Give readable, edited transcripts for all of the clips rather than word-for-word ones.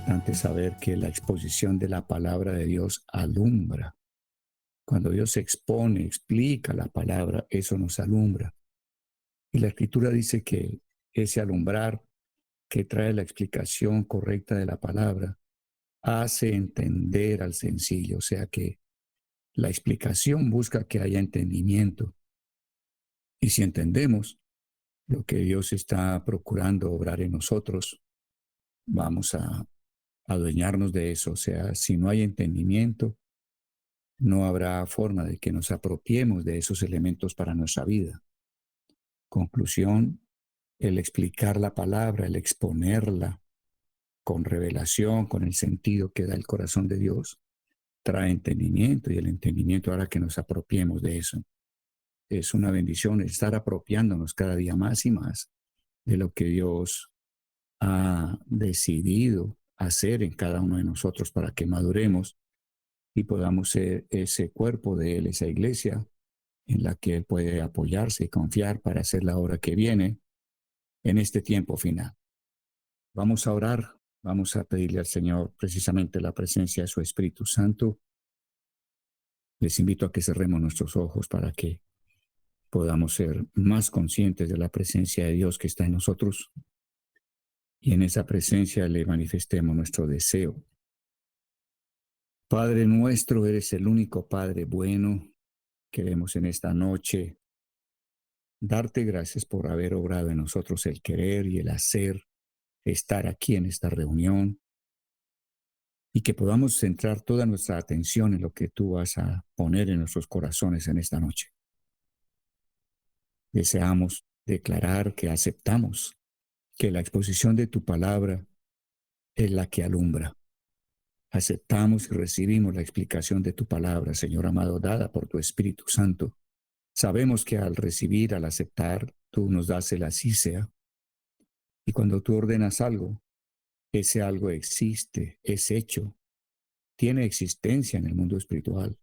importante saber que la exposición de la palabra de Dios alumbra. Cuando Dios expone, explica la palabra, eso nos alumbra. Y la Escritura dice que ese alumbrar que trae la explicación correcta de la palabra hace entender al sencillo, o sea que la explicación busca que haya entendimiento. Y si entendemos lo que Dios está procurando obrar en nosotros, vamos a adueñarnos de eso. O sea, si no hay entendimiento, no habrá forma de que nos apropiemos de esos elementos para nuestra vida. Conclusión, el explicar la palabra, el exponerla con revelación, con el sentido que da el corazón de Dios, trae entendimiento, y el entendimiento hará que nos apropiemos de eso. Es una bendición estar apropiándonos cada día más y más de lo que Dios ha decidido hacer en cada uno de nosotros para que maduremos y podamos ser ese cuerpo de Él, esa iglesia en la que Él puede apoyarse y confiar para hacer la obra que viene en este tiempo final. Vamos a orar, vamos a pedirle al Señor precisamente la presencia de su Espíritu Santo. Les invito a que cerremos nuestros ojos para que podamos ser más conscientes de la presencia de Dios que está en nosotros y en esa presencia le manifestemos nuestro deseo. Padre nuestro, eres el único Padre bueno. Queremos en esta noche darte gracias por haber obrado en nosotros el querer y el hacer, estar aquí en esta reunión y que podamos centrar toda nuestra atención en lo que tú vas a poner en nuestros corazones en esta noche. Deseamos declarar que aceptamos que la exposición de tu palabra es la que alumbra. Aceptamos y recibimos la explicación de tu palabra, Señor amado, dada por tu Espíritu Santo. Sabemos que al recibir, al aceptar, tú nos das el así sea. Y cuando tú ordenas algo, ese algo existe, es hecho, tiene existencia en el mundo espiritual.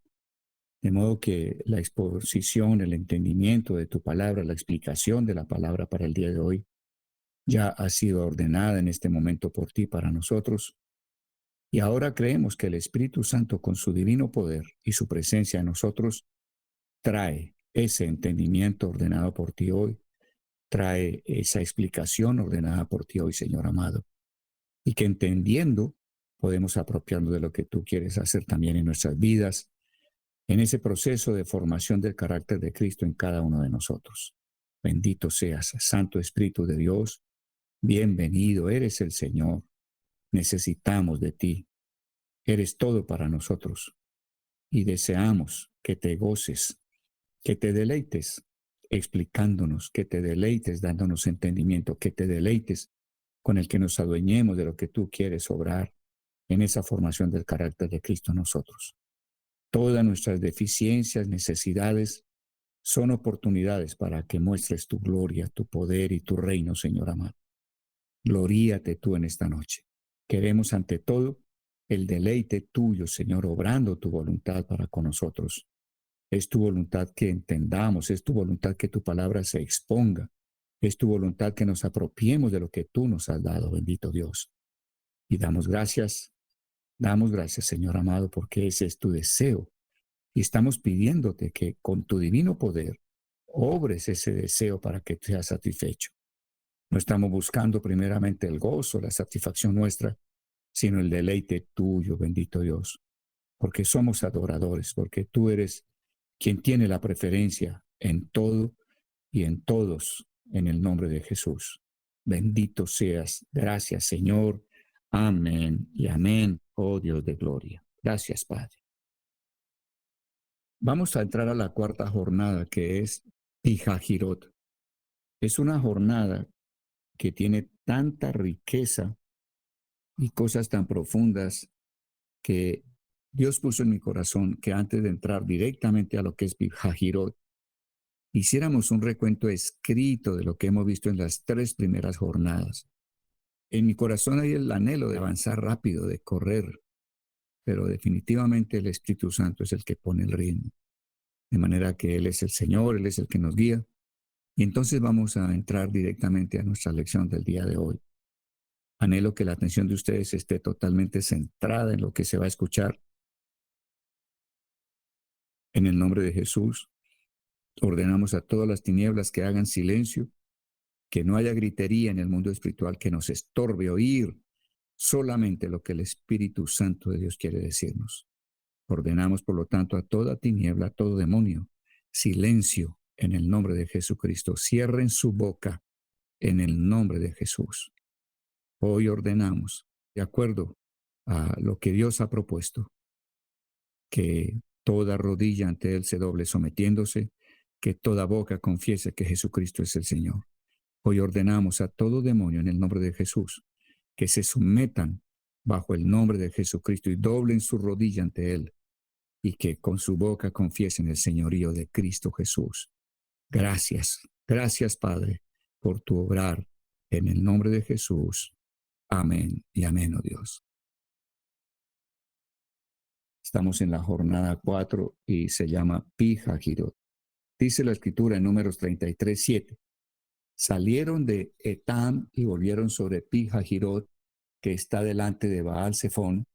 De modo que la exposición, el entendimiento de tu palabra, la explicación de la palabra para el día de hoy, ya ha sido ordenada en este momento por ti para nosotros. Y ahora creemos que el Espíritu Santo, con su divino poder y su presencia en nosotros, trae ese entendimiento ordenado por ti hoy, trae esa explicación ordenada por ti hoy, Señor amado. Y que entendiendo, podemos apropiarnos de lo que tú quieres hacer también en nuestras vidas, en ese proceso de formación del carácter de Cristo en cada uno de nosotros. Bendito seas, Santo Espíritu de Dios. Bienvenido, eres el Señor. Necesitamos de ti. Eres todo para nosotros. Y deseamos que te goces, que te deleites explicándonos, que te deleites dándonos entendimiento, que te deleites con el que nos adueñemos de lo que tú quieres obrar en esa formación del carácter de Cristo en nosotros. Todas nuestras deficiencias, necesidades, son oportunidades para que muestres tu gloria, tu poder y tu reino, Señor amado. Gloríate tú en esta noche. Queremos ante todo el deleite tuyo, Señor, obrando tu voluntad para con nosotros. Es tu voluntad que entendamos, es tu voluntad que tu palabra se exponga, es tu voluntad que nos apropiemos de lo que tú nos has dado, bendito Dios. Y damos gracias, Señor amado, porque ese es tu deseo. Y estamos pidiéndote que con tu divino poder obres ese deseo para que seas satisfecho. No estamos buscando primeramente el gozo, la satisfacción nuestra, sino el deleite tuyo, bendito Dios. Porque somos adoradores, porque tú eres quien tiene la preferencia en todo y en todos, en el nombre de Jesús. Bendito seas. Gracias, Señor. Amén y amén, oh Dios de gloria. Gracias, Padre. Vamos a entrar a la cuarta jornada, que es Pijajirot. Es una jornada que tiene tanta riqueza y cosas tan profundas que Dios puso en mi corazón que antes de entrar directamente a lo que es Pijajirot, hiciéramos un recuento escrito de lo que hemos visto en las 3 primeras jornadas. En mi corazón hay el anhelo de avanzar rápido, de correr, pero definitivamente el Espíritu Santo es el que pone el ritmo. De manera que Él es el Señor, Él es el que nos guía. Y entonces vamos a entrar directamente a nuestra lección del día de hoy. Anhelo que la atención de ustedes esté totalmente centrada en lo que se va a escuchar. En el nombre de Jesús, ordenamos a todas las tinieblas que hagan silencio, que no haya gritería en el mundo espiritual que nos estorbe oír solamente lo que el Espíritu Santo de Dios quiere decirnos. Ordenamos, por lo tanto, a toda tiniebla, a todo demonio, silencio en el nombre de Jesucristo. Cierren su boca en el nombre de Jesús. Hoy ordenamos, de acuerdo a lo que Dios ha propuesto, que toda rodilla ante Él se doble sometiéndose, que toda boca confiese que Jesucristo es el Señor. Hoy ordenamos a todo demonio en el nombre de Jesús que se sometan bajo el nombre de Jesucristo y doblen su rodilla ante Él y que con su boca confiesen el señorío de Cristo Jesús. Gracias, gracias Padre, por tu obrar en el nombre de Jesús. Amén y amén, oh Dios. Estamos en la jornada 4 y se llama Pi Hahirot. Dice la escritura en Números 33:7. Salieron de Etam y volvieron sobre Pi Hahirot, que está delante de Baal Zephón,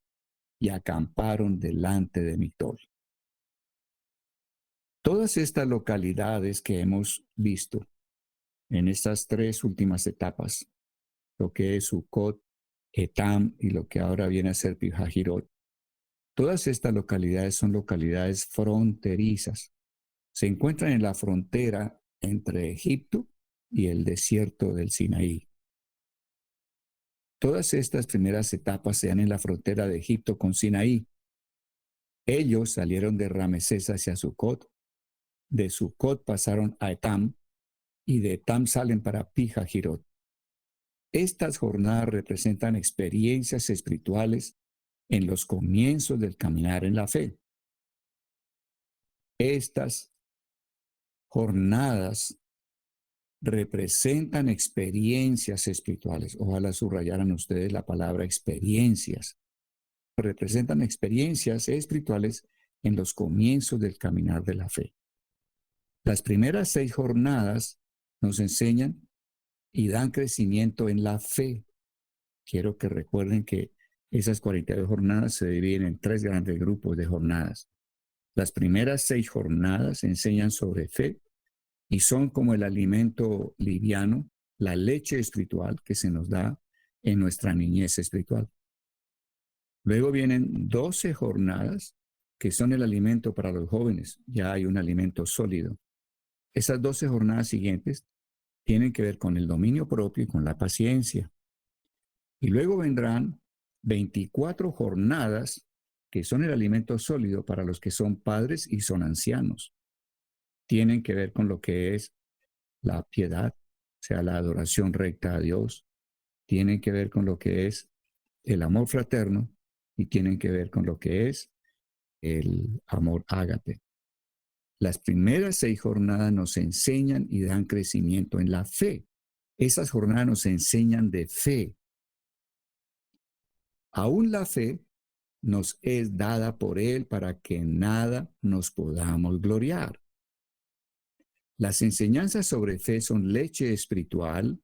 y acamparon delante de Migdol. Todas estas localidades que hemos visto en estas tres últimas etapas, lo que es Sucot, Etam y lo que ahora viene a ser Pi Hahirot, todas estas localidades son localidades fronterizas. Se encuentran en la frontera entre Egipto y el desierto del Sinaí. Todas estas primeras etapas se dan en la frontera de Egipto con Sinaí. Ellos salieron de Ramesés hacia Sucot, de Sucot pasaron a Etam y de Etam salen para Pi Hahirot. Estas jornadas representan experiencias espirituales en los comienzos del caminar en la fe. Estas jornadas representan experiencias espirituales. Ojalá subrayaran ustedes la palabra experiencias. Representan experiencias espirituales en los comienzos del caminar de la fe. Las primeras 6 jornadas nos enseñan y dan crecimiento en la fe. Quiero que recuerden que esas 42 jornadas se dividen en 3 grandes grupos de jornadas. Las primeras 6 jornadas enseñan sobre fe y son como el alimento liviano, la leche espiritual que se nos da en nuestra niñez espiritual. Luego vienen 12 jornadas que son el alimento para los jóvenes. Ya hay un alimento sólido. Esas 12 jornadas siguientes tienen que ver con el dominio propio y con la paciencia. Y luego vendrán 24 jornadas que son el alimento sólido para los que son padres y son ancianos. Tienen que ver con lo que es la piedad, o sea, la adoración recta a Dios. Tienen que ver con lo que es el amor fraterno y tienen que ver con lo que es el amor ágape. Las primeras 6 jornadas nos enseñan y dan crecimiento en la fe. Esas jornadas nos enseñan de fe. Aún la fe nos es dada por Él para que en nada nos podamos gloriar. Las enseñanzas sobre fe son leche espiritual,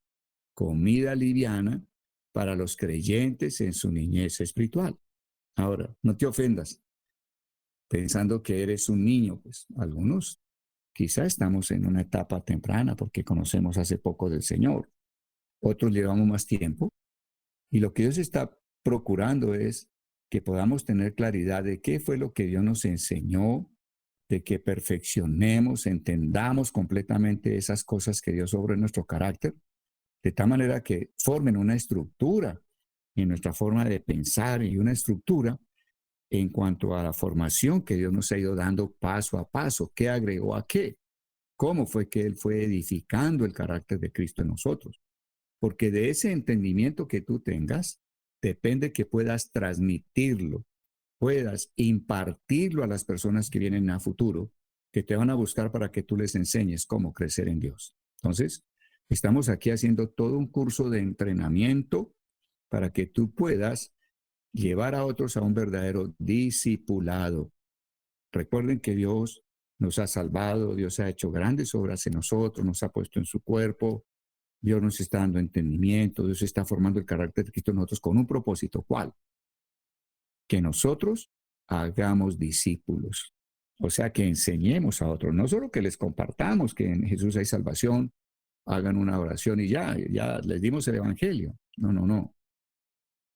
comida liviana para los creyentes en su niñez espiritual. Ahora, no te ofendas pensando que eres un niño, pues algunos quizá estamos en una etapa temprana porque conocemos hace poco del Señor. Otros llevamos más tiempo y lo que Dios está procurando es que podamos tener claridad de qué fue lo que Dios nos enseñó, de que perfeccionemos, entendamos completamente esas cosas que Dios obra en nuestro carácter, de tal manera que formen una estructura en nuestra forma de pensar y una estructura en cuanto a la formación que Dios nos ha ido dando paso a paso, qué agregó a qué, cómo fue que Él fue edificando el carácter de Cristo en nosotros. Porque de ese entendimiento que tú tengas, depende que puedas transmitirlo, puedas impartirlo a las personas que vienen a futuro, que te van a buscar para que tú les enseñes cómo crecer en Dios. Entonces, estamos aquí haciendo todo un curso de entrenamiento para que tú puedas llevar a otros a un verdadero discipulado. Recuerden que Dios nos ha salvado, Dios ha hecho grandes obras en nosotros, nos ha puesto en su cuerpo, Dios nos está dando entendimiento, Dios está formando el carácter de Cristo en nosotros con un propósito. ¿Cuál? Que nosotros hagamos discípulos. O sea, que enseñemos a otros, no solo que les compartamos que en Jesús hay salvación, hagan una oración y ya les dimos el evangelio. No, no, no.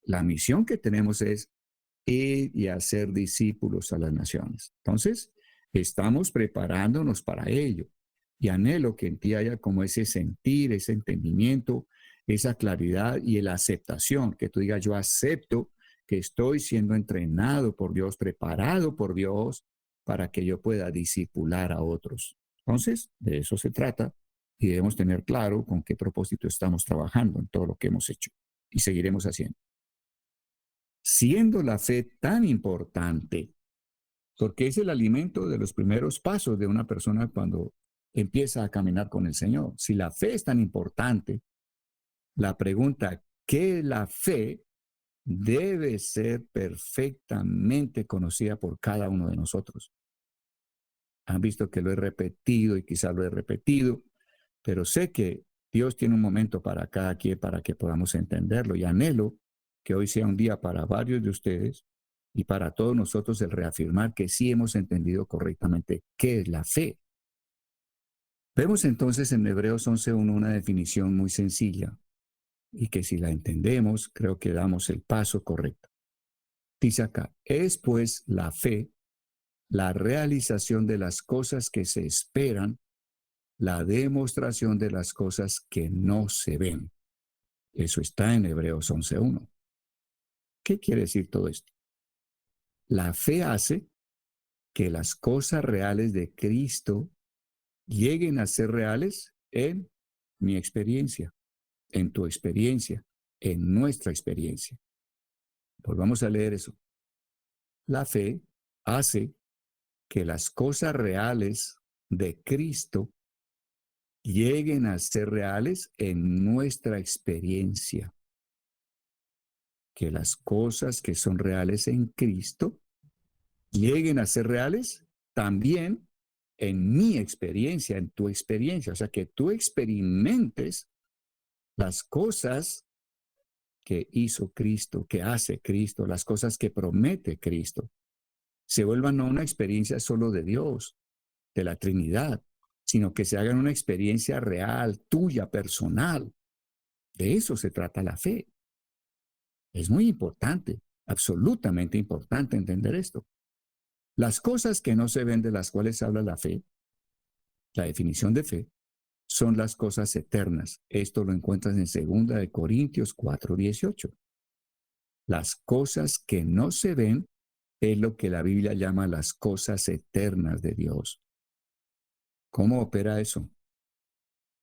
La misión que tenemos es ir y hacer discípulos a las naciones. Entonces, estamos preparándonos para ello. Y anhelo que en ti haya como ese sentir, ese entendimiento, esa claridad y la aceptación, que tú digas, yo acepto que estoy siendo entrenado por Dios, preparado por Dios, para que yo pueda discipular a otros. Entonces, de eso se trata y debemos tener claro con qué propósito estamos trabajando en todo lo que hemos hecho y seguiremos haciendo. Siendo la fe tan importante, porque es el alimento de los primeros pasos de una persona cuando empieza a caminar con el Señor. Si la fe es tan importante, la pregunta, ¿qué es la fe? Debe ser perfectamente conocida por cada uno de nosotros. Han visto que lo he repetido y quizás lo he repetido, pero sé que Dios tiene un momento para cada quien para que podamos entenderlo y anhelo que hoy sea un día para varios de ustedes y para todos nosotros el reafirmar que sí hemos entendido correctamente qué es la fe. Vemos entonces en Hebreos 11:1 una definición muy sencilla y que si la entendemos creo que damos el paso correcto. Dice acá, es pues la fe la realización de las cosas que se esperan, la demostración de las cosas que no se ven. Eso está en Hebreos 11:1. ¿Qué quiere decir todo esto? La fe hace que las cosas reales de Cristo lleguen a ser reales en mi experiencia, en tu experiencia, en nuestra experiencia. Volvamos a leer eso. La fe hace que las cosas reales de Cristo lleguen a ser reales en nuestra experiencia. Que las cosas que son reales en Cristo lleguen a ser reales también en mi experiencia, en tu experiencia. O sea, que tú experimentes las cosas que hizo Cristo, que hace Cristo, las cosas que promete Cristo, se vuelvan no una experiencia solo de Dios, de la Trinidad, sino que se hagan una experiencia real, tuya, personal. De eso se trata la fe. Es muy importante, absolutamente importante entender esto. Las cosas que no se ven de las cuales habla la fe, la definición de fe, son las cosas eternas. Esto lo encuentras en 2 de Corintios 4:18. Las cosas que no se ven es lo que la Biblia llama las cosas eternas de Dios. ¿Cómo opera eso?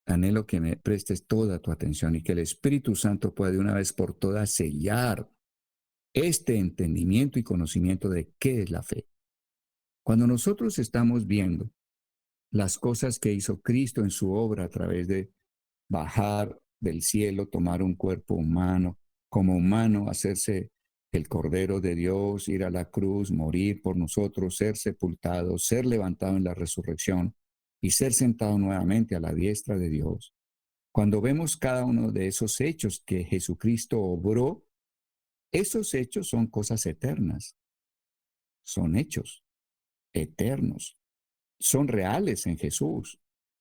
Anhelo que me prestes toda tu atención y que el Espíritu Santo pueda de una vez por todas sellar este entendimiento y conocimiento de qué es la fe. Cuando nosotros estamos viendo las cosas que hizo Cristo en su obra a través de bajar del cielo, tomar un cuerpo humano, como humano, hacerse el Cordero de Dios, ir a la cruz, morir por nosotros, ser sepultado, ser levantado en la resurrección y ser sentado nuevamente a la diestra de Dios. Cuando vemos cada uno de esos hechos que Jesucristo obró, esos hechos son cosas eternas, son hechos eternos, son reales en Jesús.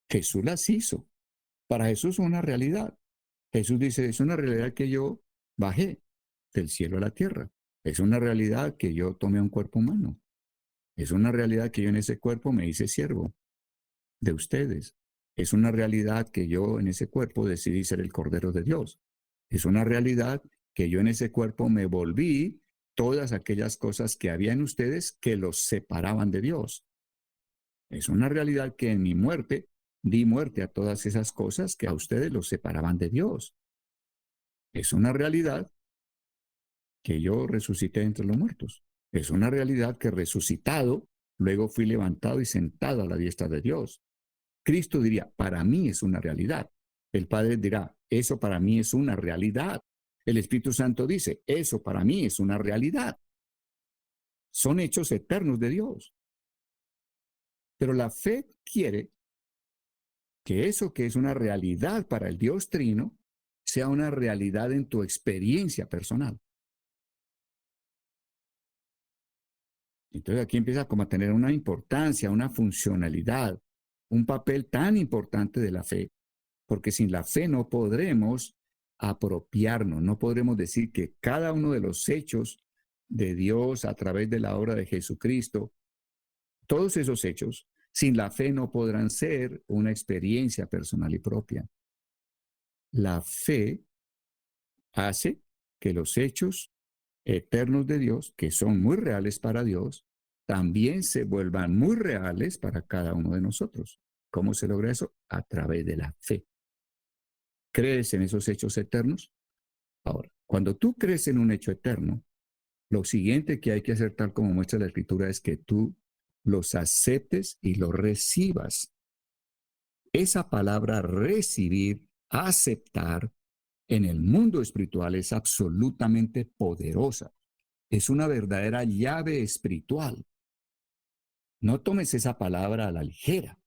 Jesús las hizo. Para Jesús es una realidad. Jesús dice, es una realidad que yo bajé del cielo a la tierra. Es una realidad que yo tomé un cuerpo humano. Es una realidad que yo en ese cuerpo me hice siervo de ustedes. Es una realidad que yo en ese cuerpo decidí ser el Cordero de Dios. Es una realidad que yo en ese cuerpo me volví todas aquellas cosas que había en ustedes que los separaban de Dios. Es una realidad que en mi muerte di muerte a todas esas cosas que a ustedes los separaban de Dios. Es una realidad que yo resucité entre los muertos. Es una realidad que resucitado, luego fui levantado y sentado a la diestra de Dios. Cristo diría, para mí es una realidad. El Padre dirá, eso para mí es una realidad. El Espíritu Santo dice, eso para mí es una realidad. Son hechos eternos de Dios. Pero la fe quiere Que eso que es una realidad para el Dios Trino sea una realidad en tu experiencia personal. Entonces aquí empieza como a tener una importancia, una funcionalidad, un papel tan importante de la fe, porque sin la fe no podremos apropiarnos, no podremos decir que cada uno de los hechos de Dios a través de la obra de Jesucristo, todos esos hechos, sin la fe no podrán ser una experiencia personal y propia. La fe hace que los hechos eternos de Dios, que son muy reales para Dios, también se vuelvan muy reales para cada uno de nosotros. ¿Cómo se logra eso? A través de la fe. ¿Crees en esos hechos eternos? Ahora, cuando tú crees en un hecho eterno, lo siguiente que hay que hacer, tal como muestra la Escritura, es que tú los aceptes y los recibas. Esa palabra recibir, aceptar, en el mundo espiritual es absolutamente poderosa. Es una verdadera llave espiritual. No tomes esa palabra a la ligera.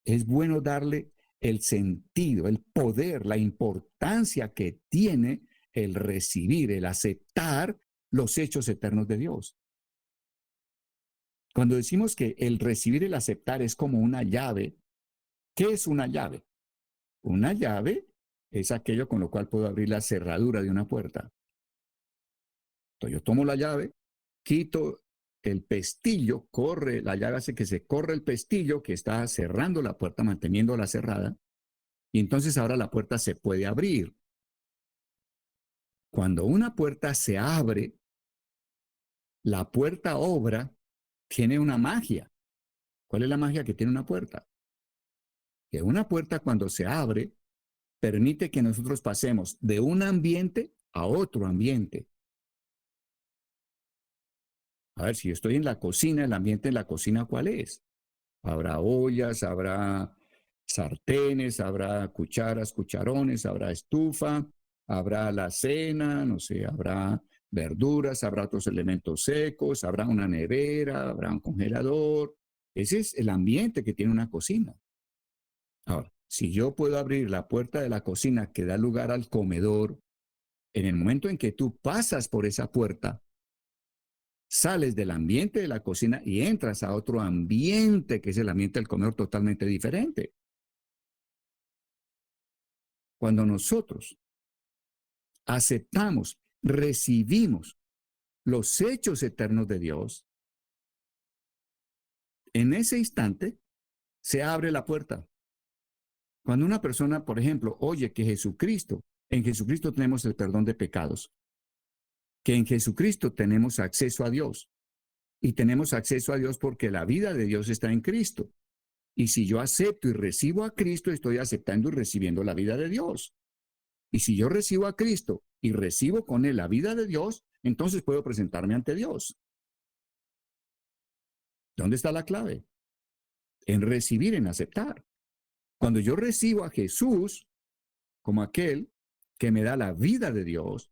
Es bueno darle el sentido, el poder, la importancia que tiene el recibir, el aceptar los hechos eternos de Dios. Cuando decimos que el recibir, el aceptar es como una llave, ¿qué es una llave? Una llave es aquello con lo cual puedo abrir la cerradura de una puerta. Entonces yo tomo la llave, quito el pestillo, corre, la llave hace que se corre el pestillo que está cerrando la puerta, manteniéndola cerrada, y entonces ahora la puerta se puede abrir. Cuando una puerta se abre, la puerta obra, tiene una magia. ¿Cuál es la magia que tiene una puerta? Que una puerta cuando se abre, permite que nosotros pasemos de un ambiente a otro ambiente. A ver, si yo estoy en la cocina, el ambiente en la cocina, ¿cuál es? Habrá ollas, habrá sartenes, habrá cucharas, cucharones, habrá estufa, habrá la cena, no sé, habrá verduras, habrá otros elementos secos, habrá una nevera, habrá un congelador. Ese es el ambiente que tiene una cocina. Ahora, si yo puedo abrir la puerta de la cocina que da lugar al comedor, en el momento en que tú pasas por esa puerta, sales del ambiente de la cocina y entras a otro ambiente, que es el ambiente del comedor, totalmente diferente. Cuando nosotros aceptamos, recibimos los hechos eternos de Dios, en ese instante se abre la puerta. Cuando una persona, por ejemplo, oye que en Jesucristo tenemos el perdón de pecados, que en Jesucristo tenemos acceso a Dios, y tenemos acceso a Dios porque la vida de Dios está en Cristo. Y si yo acepto y recibo a Cristo, estoy aceptando y recibiendo la vida de Dios. Y si yo recibo a Cristo y recibo con Él la vida de Dios, entonces puedo presentarme ante Dios. ¿Dónde está la clave? En recibir, en aceptar. Cuando yo recibo a Jesús como aquel que me da la vida de Dios,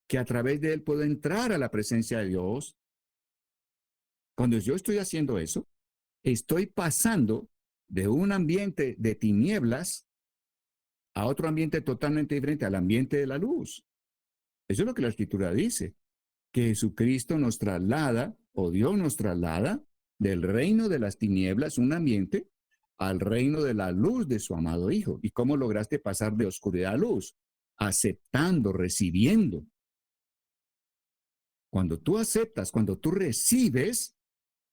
que a través de Él puedo entrar a la presencia de Dios, cuando yo estoy haciendo eso, estoy pasando de un ambiente de tinieblas a otro ambiente totalmente diferente, al ambiente de la luz. Eso es lo que la Escritura dice, que Jesucristo nos traslada, o Dios nos traslada, del reino de las tinieblas, un ambiente, al reino de la luz de su amado Hijo. ¿Y cómo lograste pasar de oscuridad a luz? Aceptando, recibiendo. Cuando tú aceptas, cuando tú recibes,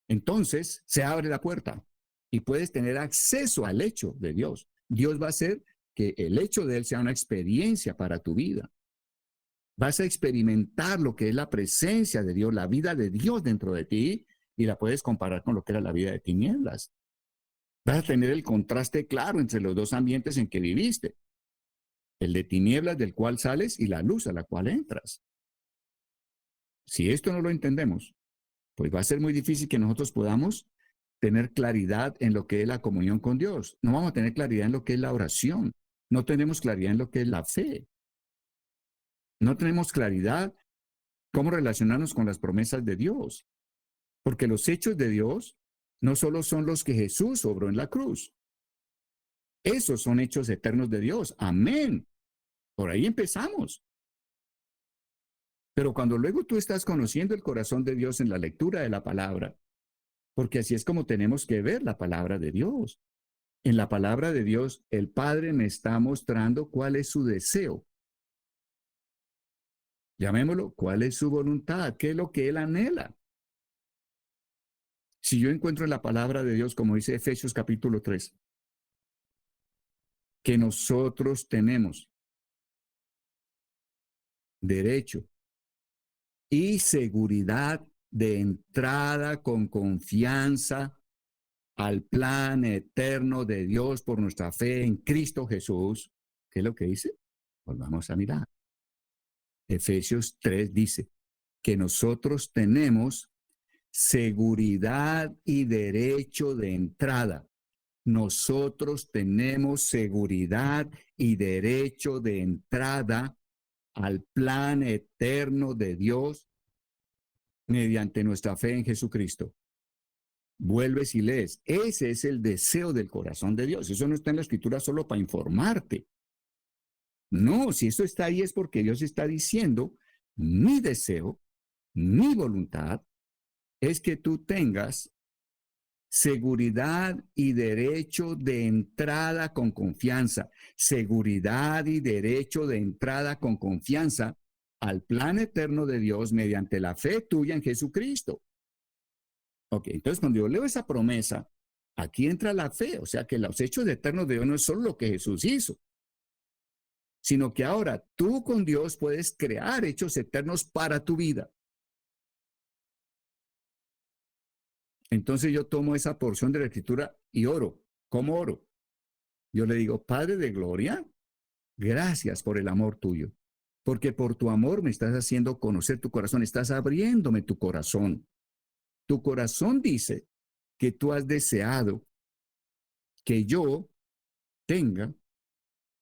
entonces se abre la puerta y puedes tener acceso al hecho de Dios. Dios va a hacer que el hecho de Él sea una experiencia para tu vida. Vas a experimentar lo que es la presencia de Dios, la vida de Dios dentro de ti, y la puedes comparar con lo que era la vida de tinieblas. Vas a tener el contraste claro entre los dos ambientes en que viviste. El de tinieblas del cual sales y la luz a la cual entras. Si esto no lo entendemos, pues va a ser muy difícil que nosotros podamos tener claridad en lo que es la comunión con Dios. No vamos a tener claridad en lo que es la oración. No tenemos claridad en lo que es la fe. No tenemos claridad cómo relacionarnos con las promesas de Dios. Porque los hechos de Dios no solo son los que Jesús obró en la cruz. Esos son hechos eternos de Dios. Amén. Por ahí empezamos. Pero cuando luego tú estás conociendo el corazón de Dios en la lectura de la palabra, porque así es como tenemos que ver la palabra de Dios. En la palabra de Dios, el Padre me está mostrando cuál es su deseo. Llamémoslo, cuál es su voluntad, qué es lo que Él anhela. Si yo encuentro en la palabra de Dios, como dice Efesios capítulo 3, que nosotros tenemos derecho y seguridad de entrada con confianza al plan eterno de Dios por nuestra fe en Cristo Jesús. ¿Qué es lo que dice? Pues vamos a mirar. Efesios 3 dice que nosotros tenemos seguridad y derecho de entrada. Nosotros tenemos seguridad y derecho de entrada al plan eterno de Dios mediante nuestra fe en Jesucristo. Vuelves y lees. Ese es el deseo del corazón de Dios. Eso no está en la escritura solo para informarte. No, si eso está ahí es porque Dios está diciendo, mi deseo, mi voluntad es que tú tengas seguridad y derecho de entrada con confianza. Seguridad y derecho de entrada con confianza al plan eterno de Dios mediante la fe tuya en Jesucristo. Ok, entonces cuando yo leo esa promesa, aquí entra la fe, o sea que los hechos eternos de Dios no es solo lo que Jesús hizo, sino que ahora tú con Dios puedes crear hechos eternos para tu vida. Entonces yo tomo esa porción de la escritura y oro. ¿Cómo oro? Yo le digo, Padre de gloria, gracias por el amor tuyo, porque por tu amor me estás haciendo conocer tu corazón, estás abriéndome tu corazón. Tu corazón dice que tú has deseado que yo tenga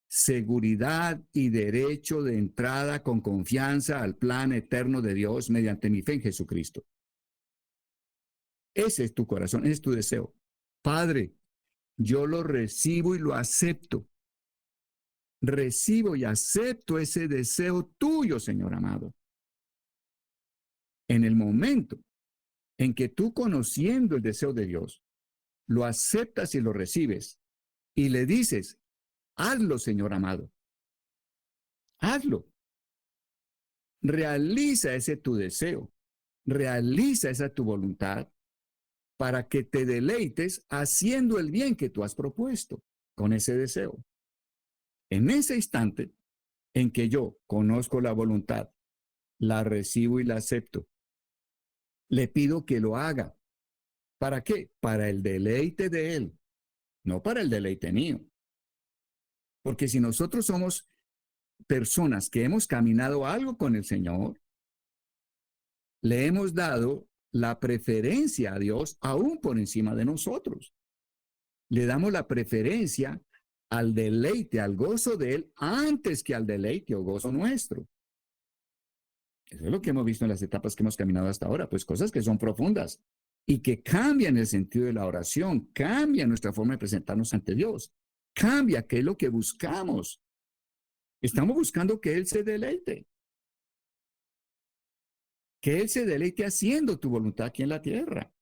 seguridad y derecho de entrada con confianza al plan eterno de Dios mediante mi fe en Jesucristo. Ese es tu corazón, ese es tu deseo. Padre, yo lo recibo y lo acepto. Recibo y acepto ese deseo tuyo, Señor amado. En el momento en que tú, conociendo el deseo de Dios, lo aceptas y lo recibes y le dices, hazlo, Señor amado. Hazlo. Realiza ese tu deseo. Realiza esa tu voluntad para que te deleites haciendo el bien que tú has propuesto con ese deseo. En ese instante en que yo conozco la voluntad, la recibo y la acepto, le pido que lo haga. ¿Para qué? Para el deleite de Él, no para el deleite mío. Porque si nosotros somos personas que hemos caminado algo con el Señor, le hemos dado la preferencia a Dios aún por encima de nosotros. Le damos la preferencia al deleite, al gozo de Él, antes que al deleite o gozo nuestro. Eso es lo que hemos visto en las etapas que hemos caminado hasta ahora, pues cosas que son profundas y que cambian el sentido de la oración, cambian nuestra forma de presentarnos ante Dios, cambia qué es lo que buscamos. Estamos buscando que Él se deleite, que Él se deleite haciendo tu voluntad aquí en la tierra.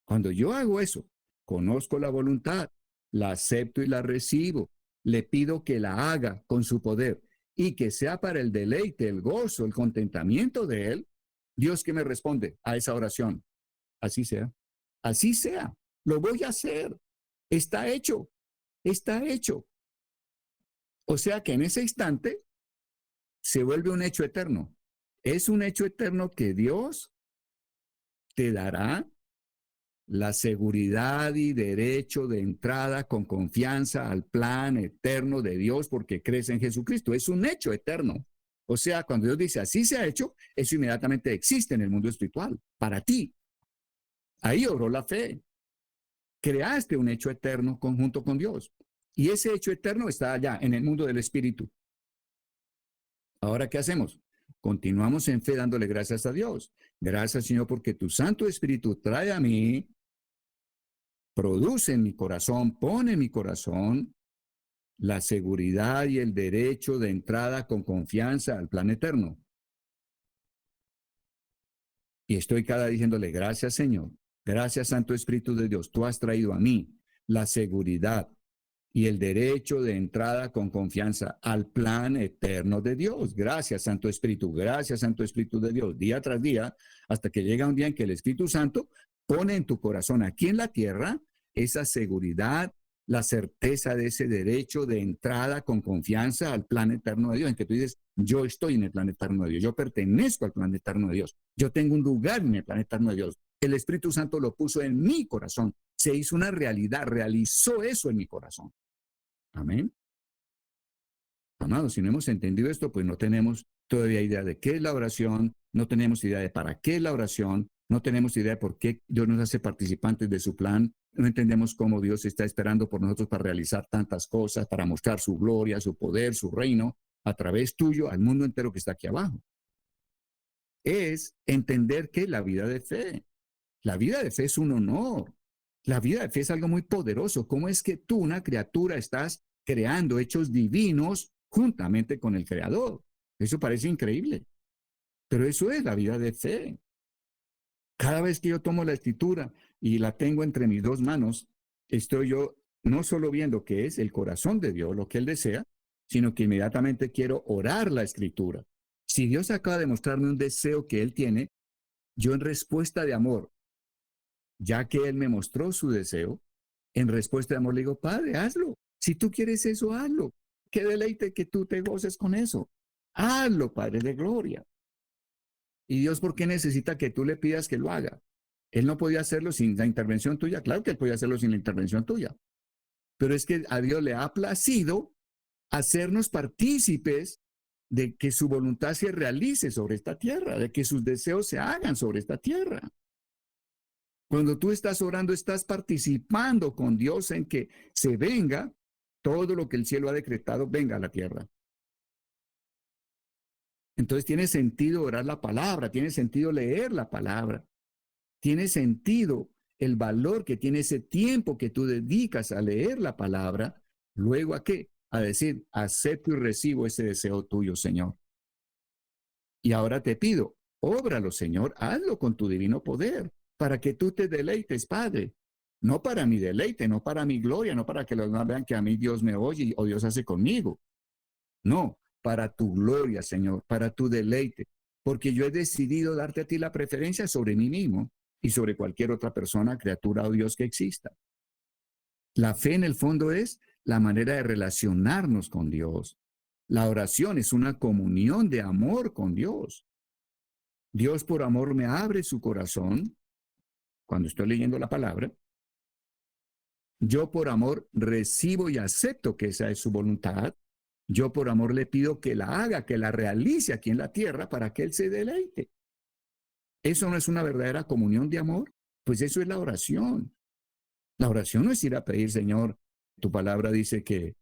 Cuando yo hago eso, conozco la voluntad, la acepto y la recibo, le pido que la haga con su poder y que sea para el deleite, el gozo, el contentamiento de Él, Dios que me responde a esa oración. Así sea, así sea, lo voy a hacer, está hecho, está hecho. O sea que en ese instante se vuelve un hecho eterno. Es un hecho eterno que Dios te dará la seguridad y derecho de entrada con confianza al plan eterno de Dios porque crees en Jesucristo. Es un hecho eterno. O sea, cuando Dios dice así se ha hecho, eso inmediatamente existe en el mundo espiritual, para ti. Ahí obró la fe. Creaste un hecho eterno conjunto con Dios. Y ese hecho eterno está allá, en el mundo del espíritu. Ahora, ¿qué hacemos? Continuamos en fe dándole gracias a Dios. Gracias, Señor, porque tu Santo Espíritu trae a mí produce en mi corazón, pone en mi corazón la seguridad y el derecho de entrada con confianza al plan eterno. Y estoy cada día diciéndole, gracias Señor, gracias Santo Espíritu de Dios, tú has traído a mí la seguridad y el derecho de entrada con confianza al plan eterno de Dios. Gracias Santo Espíritu de Dios, día tras día, hasta que llega un día en que el Espíritu Santo pone en tu corazón aquí en la tierra esa seguridad, la certeza de ese derecho de entrada con confianza al plan eterno de Dios, en que tú dices, yo estoy en el plan eterno de Dios, yo pertenezco al plan eterno de Dios, yo tengo un lugar en el plan eterno de Dios. El Espíritu Santo lo puso en mi corazón, se hizo una realidad, realizó eso en mi corazón. Amén. Amados, si no hemos entendido esto, pues no tenemos todavía idea de qué es la oración, no tenemos idea de para qué es la oración, no tenemos idea de por qué Dios nos hace participantes de su plan, no entendemos cómo Dios está esperando por nosotros para realizar tantas cosas, para mostrar su gloria, su poder, su reino, a través tuyo, al mundo entero que está aquí abajo. Es entender que la vida de fe es un honor. La vida de fe es algo muy poderoso. ¿Cómo es que tú, una criatura, estás creando hechos divinos juntamente con el Creador? Eso parece increíble, pero eso es la vida de fe. Cada vez que yo tomo la escritura y la tengo entre mis dos manos, estoy yo no solo viendo que es el corazón de Dios, lo que Él desea, sino que inmediatamente quiero orar la escritura. Si Dios acaba de mostrarme un deseo que Él tiene, yo en respuesta de amor, ya que Él me mostró su deseo, en respuesta de amor le digo, Padre, hazlo. Si tú quieres eso, hazlo. Qué deleite que tú te goces con eso. Hazlo, Padre de gloria. ¿Y Dios por qué necesita que tú le pidas que lo haga? Él no podía hacerlo sin la intervención tuya. Claro que Él podía hacerlo sin la intervención tuya. Pero es que a Dios le ha placido hacernos partícipes de que su voluntad se realice sobre esta tierra, de que sus deseos se hagan sobre esta tierra. Cuando tú estás orando, estás participando con Dios en que se venga todo lo que el cielo ha decretado, venga a la tierra. Entonces tiene sentido orar la palabra, tiene sentido leer la palabra, tiene sentido el valor que tiene ese tiempo que tú dedicas a leer la palabra. Luego, ¿a qué? A decir, acepto y recibo ese deseo tuyo, Señor. Y ahora te pido, óbralo, Señor, hazlo con tu divino poder, para que tú te deleites, Padre. No para mi deleite, no para mi gloria, no para que los demás vean que a mí Dios me oye o Dios hace conmigo. No, para tu gloria, Señor, para tu deleite, porque yo he decidido darte a ti la preferencia sobre mí mismo y sobre cualquier otra persona, criatura o Dios que exista. La fe en el fondo es la manera de relacionarnos con Dios. La oración es una comunión de amor con Dios. Dios por amor me abre su corazón cuando estoy leyendo la palabra. Yo por amor recibo y acepto que esa es su voluntad. Yo por amor le pido que la haga, que la realice aquí en la tierra para que Él se deleite. ¿Eso no es una verdadera comunión de amor? Pues eso es la oración. La oración no es ir a pedir, Señor, tu palabra dice que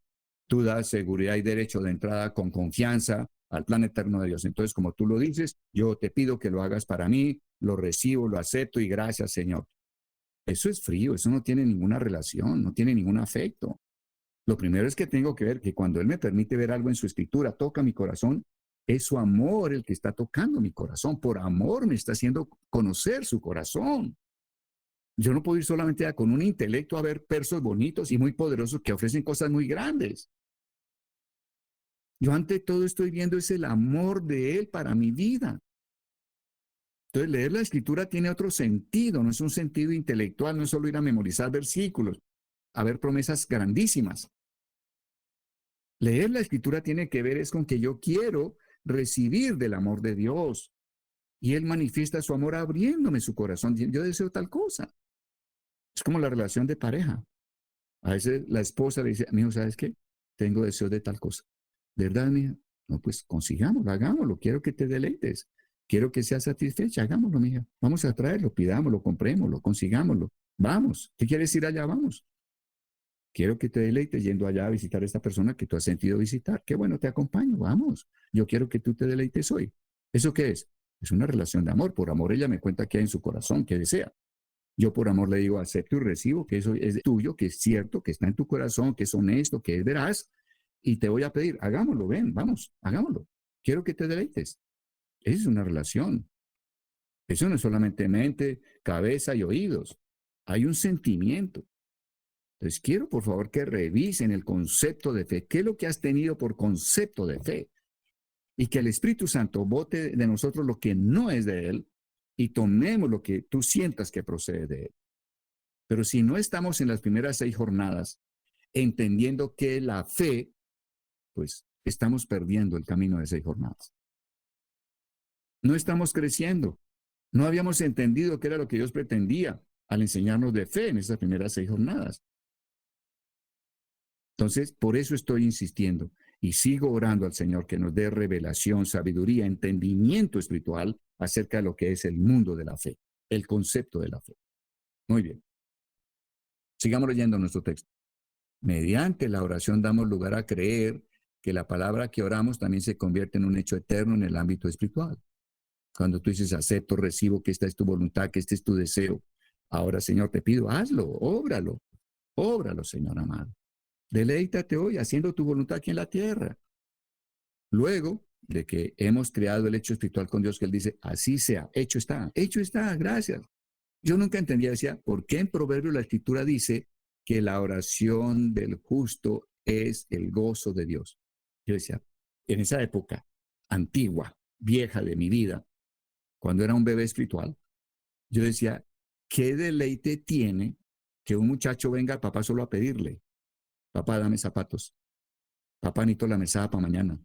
tú das seguridad y derecho de entrada con confianza al plan eterno de Dios. Entonces, como tú lo dices, yo te pido que lo hagas para mí, lo recibo, lo acepto y gracias, Señor. Eso es frío, eso no tiene ninguna relación, no tiene ningún afecto. Lo primero es que tengo que ver que cuando Él me permite ver algo en su escritura, toca mi corazón, es su amor el que está tocando mi corazón. Por amor me está haciendo conocer su corazón. Yo no puedo ir solamente con un intelecto a ver versos bonitos y muy poderosos que ofrecen cosas muy grandes. Yo ante todo estoy viendo es el amor de Él para mi vida. Entonces leer la escritura tiene otro sentido, no es un sentido intelectual, no es solo ir a memorizar versículos, a ver promesas grandísimas. Leer la escritura tiene que ver es con que yo quiero recibir del amor de Dios y Él manifiesta su amor abriéndome su corazón. Yo deseo tal cosa. Es como la relación de pareja. A veces la esposa le dice, amigo, ¿sabes qué? Tengo deseo de tal cosa. ¿Verdad, mija? No, pues consigámoslo, hagámoslo. Quiero que te deleites. Quiero que seas satisfecha. Hagámoslo, mija. Vamos a traerlo, pidámoslo, comprémoslo, consigámoslo. Vamos. ¿Qué quieres ir allá? Vamos. Quiero que te deleites yendo allá a visitar a esta persona que tú has sentido visitar. Qué bueno, te acompaño. Vamos. Yo quiero que tú te deleites hoy. ¿Eso qué es? Es una relación de amor. Por amor ella me cuenta qué hay en su corazón, qué desea. Yo por amor le digo, acepto y recibo que eso es tuyo, que es cierto, que está en tu corazón, que es honesto, que es veraz, y te voy a pedir, hagámoslo, ven, vamos, hagámoslo. Quiero que te deleites. Esa es una relación. Eso no es solamente mente, cabeza y oídos. Hay un sentimiento. Entonces quiero, por favor, que revisen el concepto de fe. ¿Qué es lo que has tenido por concepto de fe? Y que el Espíritu Santo bote de nosotros lo que no es de Él y tomemos lo que tú sientas que procede de Él. Pero si no estamos en las primeras 6 jornadas entendiendo que la fe, pues estamos perdiendo el camino de 6 jornadas. No estamos creciendo. No habíamos entendido qué era lo que Dios pretendía al enseñarnos de fe en esas primeras 6 jornadas. Entonces, por eso estoy insistiendo y sigo orando al Señor que nos dé revelación, sabiduría, entendimiento espiritual acerca de lo que es el mundo de la fe, el concepto de la fe. Muy bien. Sigamos leyendo nuestro texto. Mediante la oración damos lugar a creer que la palabra que oramos también se convierte en un hecho eterno en el ámbito espiritual. Cuando tú dices, acepto, recibo, que esta es tu voluntad, que este es tu deseo. Ahora, Señor, te pido, hazlo, óbralo, Señor amado. Deleítate hoy haciendo tu voluntad aquí en la tierra. Luego de que hemos creado el hecho espiritual con Dios, que Él dice, así sea, hecho está, gracias. Yo nunca entendía, decía, ¿por qué en Proverbios la Escritura dice que la oración del justo es el gozo de Dios? Yo decía, en esa época antigua, vieja de mi vida, cuando era un bebé espiritual, yo decía, ¿qué deleite tiene que un muchacho venga al papá solo a pedirle? Papá, dame zapatos. Papá, necesito la mesada para mañana.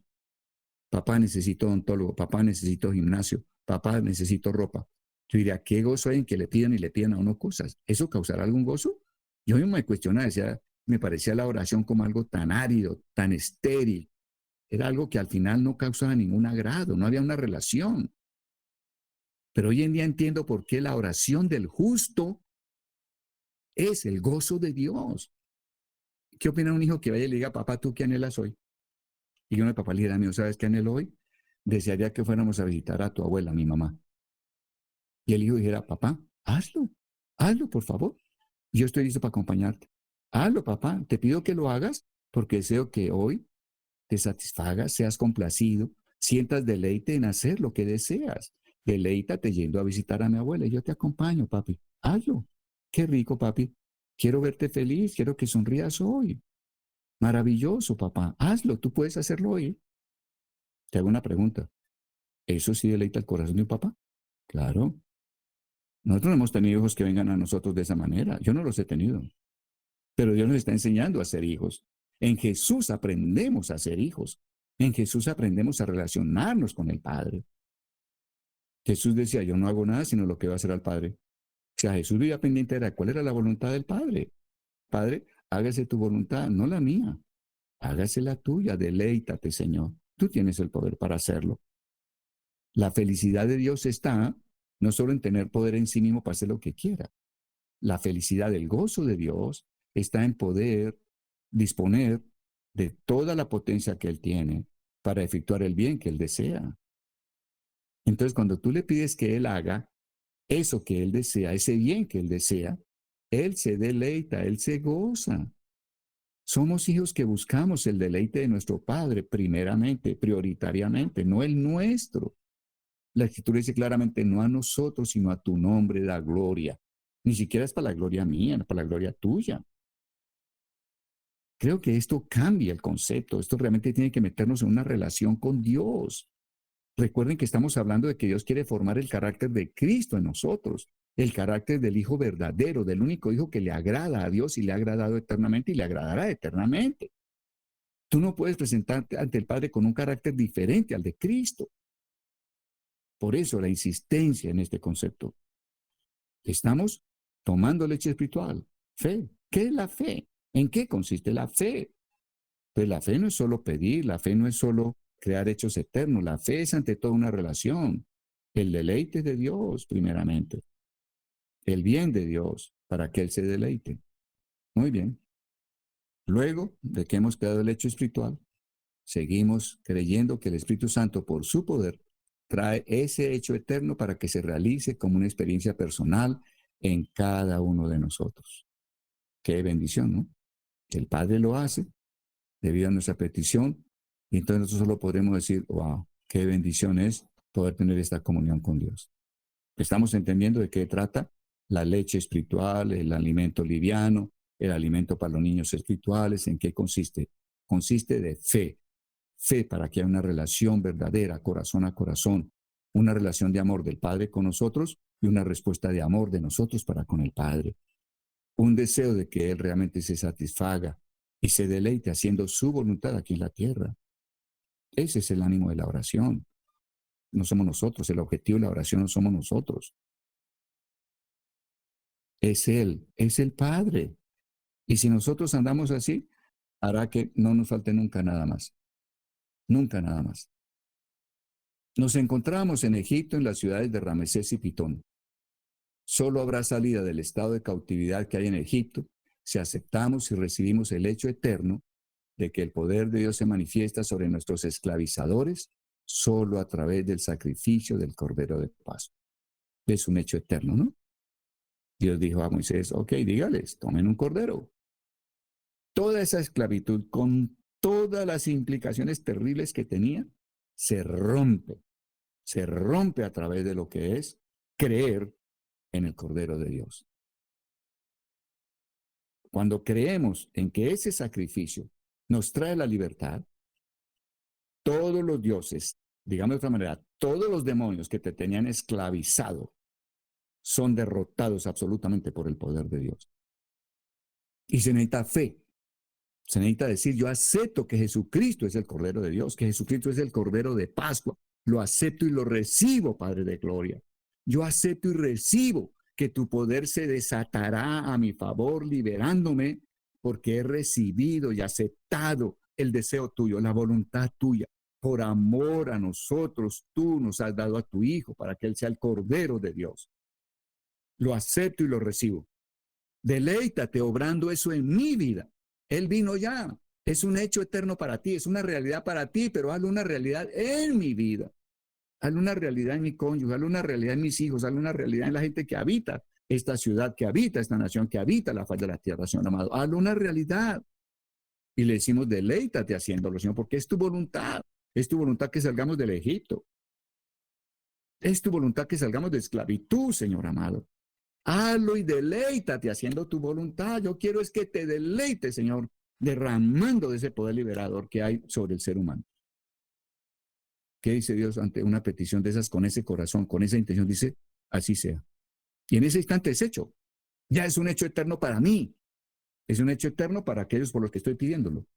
Papá, necesito odontólogo. Papá, necesito gimnasio. Papá, necesito ropa. Yo diría, ¿qué gozo hay en que le pidan y le pidan a uno cosas? ¿Eso causará algún gozo? Yo mismo me cuestionaba, decía, me parecía la oración como algo tan árido, tan estéril. Era algo que al final no causaba ningún agrado, no había una relación. Pero hoy en día entiendo por qué la oración del justo es el gozo de Dios. ¿Qué opina un hijo que vaya y le diga, papá, ¿tú qué anhelas hoy? Y yo mi papá le dijera, amigo, ¿sabes qué anhelo hoy? Desearía que fuéramos a visitar a tu abuela, mi mamá. Y el hijo dijera, papá, hazlo, por favor. Yo estoy listo para acompañarte. Hazlo, papá, te pido que lo hagas porque deseo que hoy te satisfagas, seas complacido, sientas deleite en hacer lo que deseas. Deleítate yendo a visitar a mi abuela y yo te acompaño, papi. Hazlo. Qué rico, papi. Quiero verte feliz, quiero que sonrías hoy. Maravilloso, papá. Hazlo, tú puedes hacerlo hoy. Te hago una pregunta. ¿Eso sí deleita el corazón de un papá? Claro. Nosotros no hemos tenido hijos que vengan a nosotros de esa manera. Yo no los he tenido. Pero Dios nos está enseñando a ser hijos. En Jesús aprendemos a ser hijos. En Jesús aprendemos a relacionarnos con el Padre. Jesús decía, yo no hago nada sino lo que va a hacer al Padre. O sea, Jesús vivía pendiente de cuál era la voluntad del Padre. Padre, hágase tu voluntad, no la mía. Hágase la tuya, deleítate, Señor. Tú tienes el poder para hacerlo. La felicidad de Dios está no solo en tener poder en sí mismo para hacer lo que quiera. La felicidad, el gozo de Dios está en poder disponer de toda la potencia que Él tiene para efectuar el bien que Él desea. Entonces, cuando tú le pides que Él haga eso que Él desea, ese bien que Él desea, Él se deleita, Él se goza. Somos hijos que buscamos el deleite de nuestro Padre primeramente, prioritariamente, no el nuestro. La Escritura dice claramente, no a nosotros, sino a tu nombre da gloria. Ni siquiera es para la gloria mía, para la gloria tuya. Creo que esto cambia el concepto. Esto realmente tiene que meternos en una relación con Dios. Recuerden que estamos hablando de que Dios quiere formar el carácter de Cristo en nosotros, el carácter del Hijo verdadero, del único Hijo que le agrada a Dios y le ha agradado eternamente y le agradará eternamente. Tú no puedes presentarte ante el Padre con un carácter diferente al de Cristo. Por eso la insistencia en este concepto. Estamos tomando leche espiritual, fe. ¿Qué es la fe? ¿En qué consiste la fe? Pues la fe no es solo pedir, la fe no es solo crear hechos eternos, la fe es ante todo una relación, el deleite de Dios primeramente, el bien de Dios para que Él se deleite. Muy bien. Luego de que hemos creado el hecho espiritual, seguimos creyendo que el Espíritu Santo por su poder trae ese hecho eterno para que se realice como una experiencia personal en cada uno de nosotros. Qué bendición, ¿no? Que el Padre lo hace debido a nuestra petición, y entonces nosotros solo podremos decir, wow, qué bendición es poder tener esta comunión con Dios. Estamos entendiendo de qué trata la leche espiritual, el alimento liviano, el alimento para los niños espirituales, en qué consiste. Consiste de fe, fe para que haya una relación verdadera, corazón a corazón, una relación de amor del Padre con nosotros y una respuesta de amor de nosotros para con el Padre. Un deseo de que Él realmente se satisfaga y se deleite haciendo su voluntad aquí en la tierra. Ese es el ánimo de la oración. No somos nosotros, el objetivo de la oración no somos nosotros. Es Él, es el Padre. Y si nosotros andamos así, hará que no nos falte nunca nada más. Nunca nada más. Nos encontramos en Egipto, en las ciudades de Ramesés y Pitón. Solo habrá salida del estado de cautividad que hay en Egipto si aceptamos y recibimos el hecho eterno de que el poder de Dios se manifiesta sobre nuestros esclavizadores solo a través del sacrificio del Cordero de Pascua. Es un hecho eterno, ¿no? Dios dijo a Moisés, ok, dígales, tomen un cordero. Toda esa esclavitud, con todas las implicaciones terribles que tenía, se rompe a través de lo que es creer en el Cordero de Dios. Cuando creemos en que ese sacrificio nos trae la libertad, todos los dioses, digamos de otra manera, todos los demonios que te tenían esclavizado son derrotados absolutamente por el poder de Dios. Y se necesita fe. Se necesita decir, yo acepto que Jesucristo es el Cordero de Dios, que Jesucristo es el Cordero de Pascua. Lo acepto y lo recibo, Padre de Gloria. Yo acepto y recibo que tu poder se desatará a mi favor, liberándome, porque he recibido y aceptado el deseo tuyo, la voluntad tuya. Por amor a nosotros, tú nos has dado a tu Hijo para que Él sea el Cordero de Dios. Lo acepto y lo recibo. Deleítate obrando eso en mi vida. Él vino ya. Es un hecho eterno para ti, es una realidad para ti, pero hazlo una realidad en mi vida. Hazlo una realidad en mi cónyuge, hazlo una realidad en mis hijos, hazlo una realidad en la gente que habita esta ciudad, que habita esta nación, que habita la faz de la tierra, Señor amado. Hazlo una realidad. Y le decimos, deleítate haciéndolo, Señor, porque es tu voluntad. Es tu voluntad que salgamos del Egipto. Es tu voluntad que salgamos de esclavitud, Señor amado. Hazlo y deleítate haciendo tu voluntad. Yo quiero es que te deleites, Señor, derramando de ese poder liberador que hay sobre el ser humano. ¿Qué dice Dios ante una petición de esas con ese corazón, con esa intención? Dice, así sea. Y en ese instante es hecho. Ya es un hecho eterno para mí. Es un hecho eterno para aquellos por los que estoy pidiéndolo.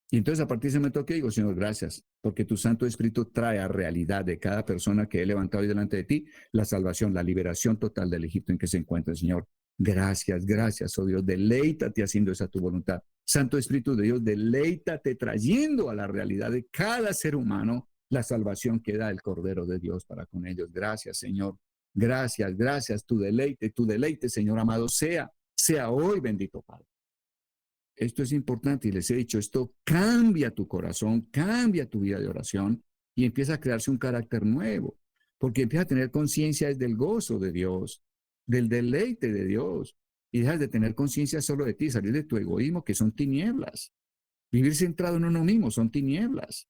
Y entonces a partir de ese momento que digo, Señor, gracias, porque tu Santo Espíritu trae a realidad de cada persona que he levantado hoy delante de ti la salvación, la liberación total del Egipto en que se encuentra, Señor. Gracias, gracias, oh Dios, deleítate haciendo esa tu voluntad. Santo Espíritu de Dios, deleítate trayendo a la realidad de cada ser humano la salvación que da el Cordero de Dios para con ellos. Gracias, Señor. Gracias, gracias. Tu deleite, Señor amado, sea hoy, bendito Padre. Esto es importante y les he dicho, esto cambia tu corazón, cambia tu vida de oración y empieza a crearse un carácter nuevo, porque empieza a tener conciencia del gozo de Dios, del deleite de Dios, y dejas de tener conciencia solo de ti, salir de tu egoísmo, que son tinieblas. Vivir centrado en uno mismo son tinieblas.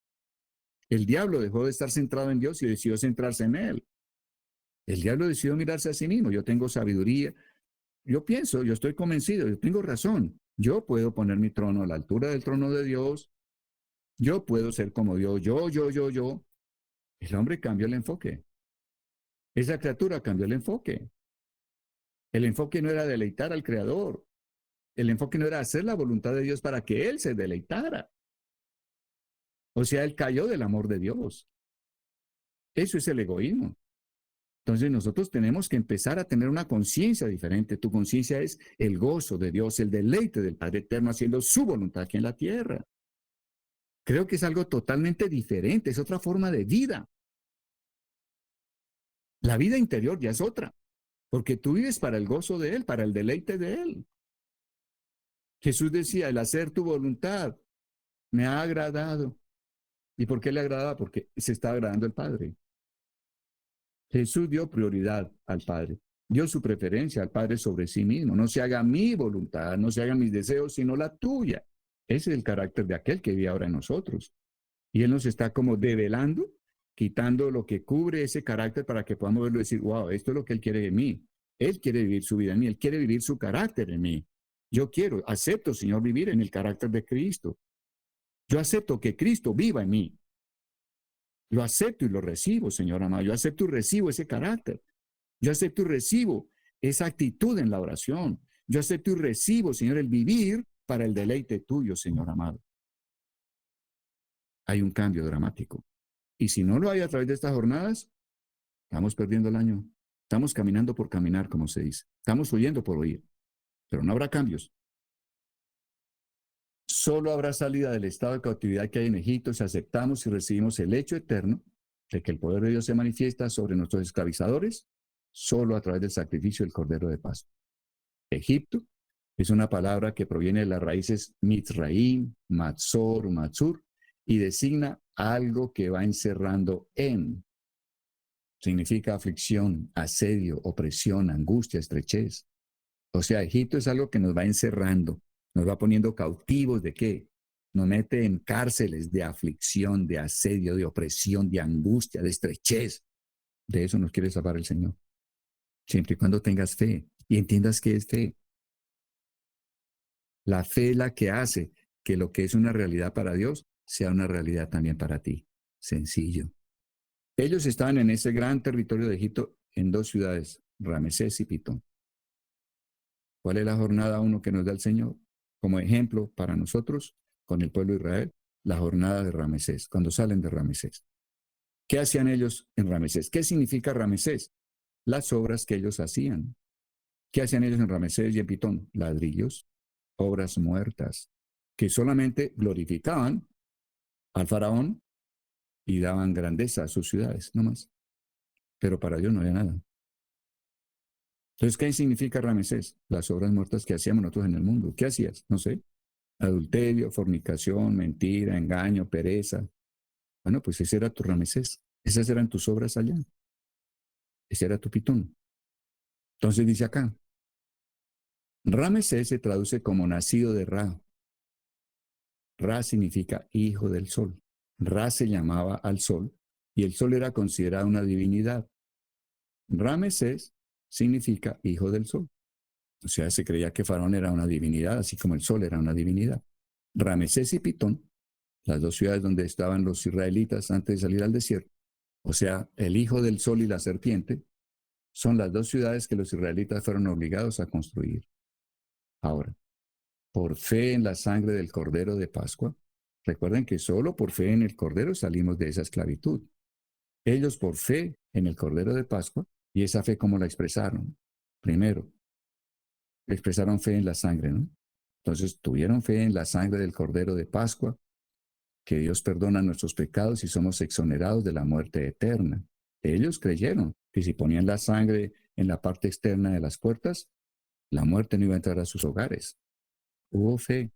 El diablo dejó de estar centrado en Dios y decidió centrarse en él. El diablo decidió mirarse a sí mismo. Yo tengo sabiduría, yo pienso, yo estoy convencido, yo tengo razón. Yo puedo poner mi trono a la altura del trono de Dios. Yo puedo ser como Dios. Yo. El hombre cambió el enfoque. Esa criatura cambió el enfoque. El enfoque no era deleitar al Creador. El enfoque no era hacer la voluntad de Dios para que Él se deleitara. O sea, Él cayó del amor de Dios. Eso es el egoísmo. Entonces nosotros tenemos que empezar a tener una conciencia diferente. Tu conciencia es el gozo de Dios, el deleite del Padre Eterno haciendo su voluntad aquí en la tierra. Creo que es algo totalmente diferente, es otra forma de vida. La vida interior ya es otra, porque tú vives para el gozo de Él, para el deleite de Él. Jesús decía, el hacer tu voluntad me ha agradado. ¿Y por qué le agradaba? Porque se está agradando el Padre. Jesús dio prioridad al Padre. dio su preferencia al Padre sobre sí mismo. No se haga mi voluntad, no se hagan mis deseos, sino la tuya. Ese es el carácter de aquel que vive ahora en nosotros. Y Él nos está como develando, quitando lo que cubre ese carácter para que podamos verlo y decir, wow, esto es lo que Él quiere de mí. Él quiere vivir su vida en mí, Él quiere vivir su carácter en mí. Yo quiero, acepto, Señor, vivir en el carácter de Cristo. Yo acepto que Cristo viva en mí. Lo acepto y lo recibo, Señor amado. Yo acepto y recibo ese carácter. Yo acepto y recibo esa actitud en la oración. Yo acepto y recibo, Señor, el vivir para el deleite tuyo, Señor amado. Hay un cambio dramático. Y si no lo hay a través de estas jornadas, estamos perdiendo el año. Estamos caminando por caminar, como se dice. Estamos oyendo por oír. Pero no habrá cambios. Solo habrá salida del estado de cautividad que hay en Egipto si aceptamos y recibimos el hecho eterno de que el poder de Dios se manifiesta sobre nuestros esclavizadores solo a través del sacrificio del Cordero de Pascua. Egipto es una palabra que proviene de las raíces Mitzraim, Matzor, Matzur, y designa algo que va encerrando en. Significa aflicción, asedio, opresión, angustia, estrechez. O sea, Egipto es algo que nos va encerrando, nos va poniendo cautivos ¿de qué? Nos mete en cárceles de aflicción, de asedio, de opresión, de angustia, de estrechez. De eso nos quiere salvar el Señor. Siempre y cuando tengas fe y entiendas qué es fe. La fe es la que hace que lo que es una realidad para Dios sea una realidad también para ti. Sencillo. Ellos estaban en ese gran territorio de Egipto en dos ciudades, Ramesés y Pitón. ¿Cuál es la jornada uno que nos da el Señor? Como ejemplo para nosotros, con el pueblo de Israel, la jornada de Ramesés, cuando salen de Ramesés. ¿Qué hacían ellos en Ramesés? ¿Qué significa Ramesés? Las obras que ellos hacían. ¿Qué hacían ellos en Ramesés y en Pitón? Ladrillos, obras muertas, que solamente glorificaban al faraón y daban grandeza a sus ciudades, no más. Pero para Dios no había nada. Entonces, ¿qué significa Ramesés? Las obras muertas que hacíamos nosotros en el mundo. ¿Qué hacías? No sé. Adulterio, fornicación, mentira, engaño, pereza. Bueno, pues ese era tu Ramesés. Esas eran tus obras allá. Ese era tu Pitón. Entonces dice acá, Ramesés se traduce como nacido de Ra. Ra significa hijo del sol. Ra se llamaba al sol y el sol era considerado una divinidad. Ramesés significa hijo del sol. O sea, se creía que Faraón era una divinidad, así como el sol era una divinidad. Ramesés y Pitón, las dos ciudades donde estaban los israelitas antes de salir al desierto, o sea, el hijo del sol y la serpiente, son las dos ciudades que los israelitas fueron obligados a construir. Ahora, por fe en la sangre del Cordero de Pascua, recuerden que solo por fe en el Cordero salimos de esa esclavitud. Ellos por fe en el Cordero de Pascua, y esa fe cómo la expresaron. Primero, expresaron fe en la sangre, ¿no? Entonces tuvieron fe en la sangre del Cordero de Pascua, que Dios perdona nuestros pecados y somos exonerados de la muerte eterna. Ellos creyeron que si ponían la sangre en la parte externa de las puertas, la muerte no iba a entrar a sus hogares. Hubo fe.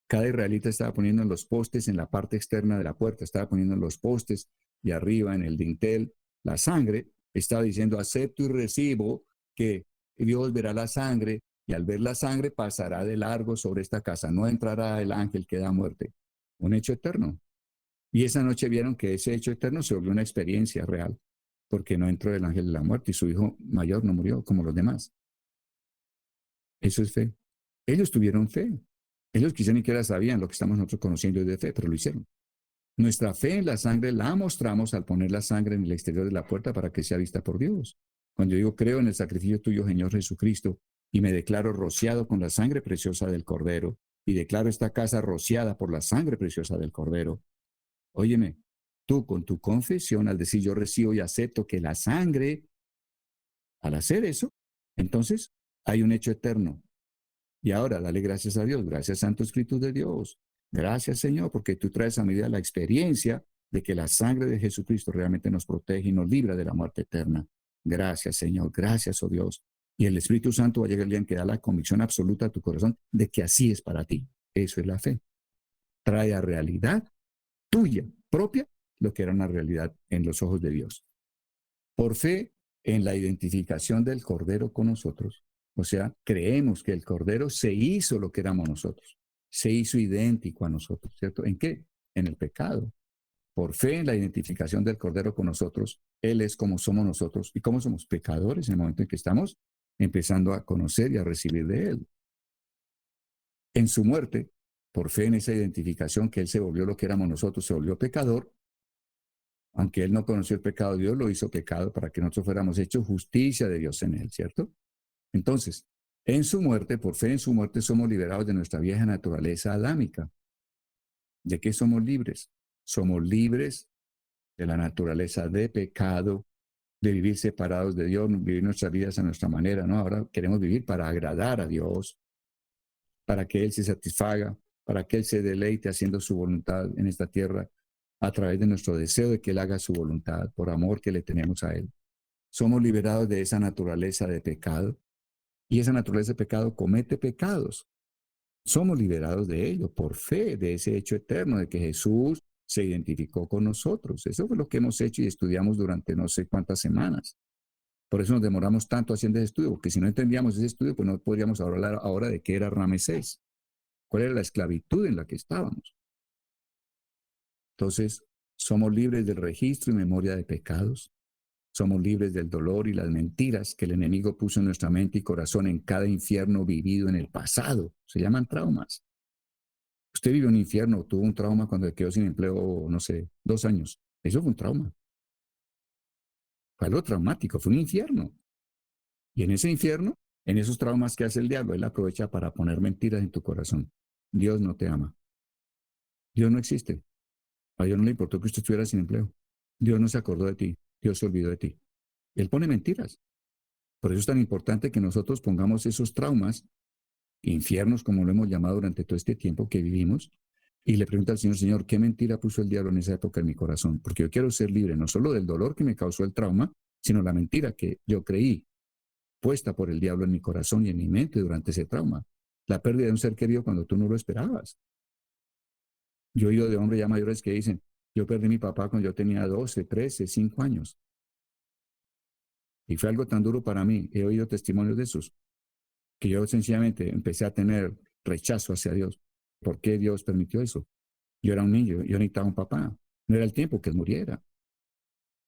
Cada israelita estaba poniendo en los postes en la parte externa de la puerta, estaba poniendo en los postes y arriba en el dintel la sangre, estaba diciendo acepto y recibo que Dios verá la sangre y al ver la sangre pasará de largo sobre esta casa, no entrará el ángel que da muerte. Un hecho eterno. Y esa noche vieron que ese hecho eterno se volvió una experiencia real, porque no entró el ángel de la muerte y su hijo mayor no murió como los demás. Eso es fe. Ellos tuvieron fe. Ellos quizá ni siquiera sabían lo que estamos nosotros conociendo de fe, pero lo hicieron. Nuestra fe en la sangre la mostramos al poner la sangre en el exterior de la puerta para que sea vista por Dios. Cuando yo digo creo en el sacrificio tuyo, Señor Jesucristo, y me declaro rociado con la sangre preciosa del Cordero, y declaro esta casa rociada por la sangre preciosa del Cordero. Óyeme, tú con tu confesión, al decir yo recibo y acepto que la sangre, al hacer eso, entonces hay un hecho eterno. Y ahora, dale gracias a Dios, gracias Santo Espíritu de Dios. Gracias, Señor, porque tú traes a mi vida la experiencia de que la sangre de Jesucristo realmente nos protege y nos libra de la muerte eterna. Gracias, Señor, gracias, oh Dios. Y el Espíritu Santo va a llegar el día en que da la convicción absoluta a tu corazón de que así es para ti. Eso es la fe. Trae a realidad tuya, propia, lo que era una realidad en los ojos de Dios. Por fe en la identificación del Cordero con nosotros. O sea, creemos que el Cordero se hizo lo que éramos nosotros, se hizo idéntico a nosotros, ¿cierto? ¿En qué? En el pecado. Por fe en la identificación del Cordero con nosotros, Él es como somos nosotros y como somos pecadores en el momento en que estamos empezando a conocer y a recibir de Él. En su muerte, por fe en esa identificación que Él se volvió lo que éramos nosotros, se volvió pecador, aunque Él no conoció el pecado, Dios lo hizo pecado para que nosotros fuéramos hechos justicia de Dios en Él, ¿cierto? Entonces, en su muerte, por fe en su muerte, somos liberados de nuestra vieja naturaleza adámica. ¿De qué somos libres? Somos libres de la naturaleza de pecado, de vivir separados de Dios, vivir nuestras vidas a nuestra manera, ¿no? Ahora queremos vivir para agradar a Dios, para que Él se satisfaga, para que Él se deleite haciendo su voluntad en esta tierra a través de nuestro deseo de que Él haga su voluntad, por amor que le tenemos a Él. Somos liberados de esa naturaleza de pecado y esa naturaleza de pecado comete pecados. Somos liberados de ello por fe, de ese hecho eterno, de que Jesús se identificó con nosotros. Eso fue lo que hemos hecho y estudiamos durante no sé cuántas semanas. Por eso nos demoramos tanto haciendo ese estudio, porque si no entendíamos ese estudio, pues no podríamos hablar ahora de qué era Ramesés, cuál era la esclavitud en la que estábamos. Entonces, somos libres del registro y memoria de pecados. Somos libres del dolor y las mentiras que el enemigo puso en nuestra mente y corazón en cada infierno vivido en el pasado. Se llaman traumas. Usted vivió un infierno, tuvo un trauma cuando quedó sin empleo, no sé, 2 años. Eso fue un trauma. Fue algo traumático, fue un infierno. Y en ese infierno, en esos traumas que hace el diablo, él aprovecha para poner mentiras en tu corazón. Dios no te ama. Dios no existe. A Dios no le importó que usted estuviera sin empleo. Dios no se acordó de ti. Dios se olvidó de ti. Él pone mentiras. Por eso es tan importante que nosotros pongamos esos traumas, infiernos como lo hemos llamado durante todo este tiempo que vivimos, y le pregunta al Señor, Señor, ¿qué mentira puso el diablo en esa época en mi corazón? Porque yo quiero ser libre no solo del dolor que me causó el trauma, sino la mentira que yo creí puesta por el diablo en mi corazón y en mi mente durante ese trauma. La pérdida de un ser querido cuando tú no lo esperabas. Yo he oído de hombres ya mayores que dicen, yo perdí a mi papá cuando yo tenía 12, 13, 5 años. Y fue algo tan duro para mí. He oído testimonios de esos, que yo sencillamente empecé a tener rechazo hacia Dios. ¿Por qué Dios permitió eso? Yo era un niño, yo necesitaba un papá. No era el tiempo que él muriera.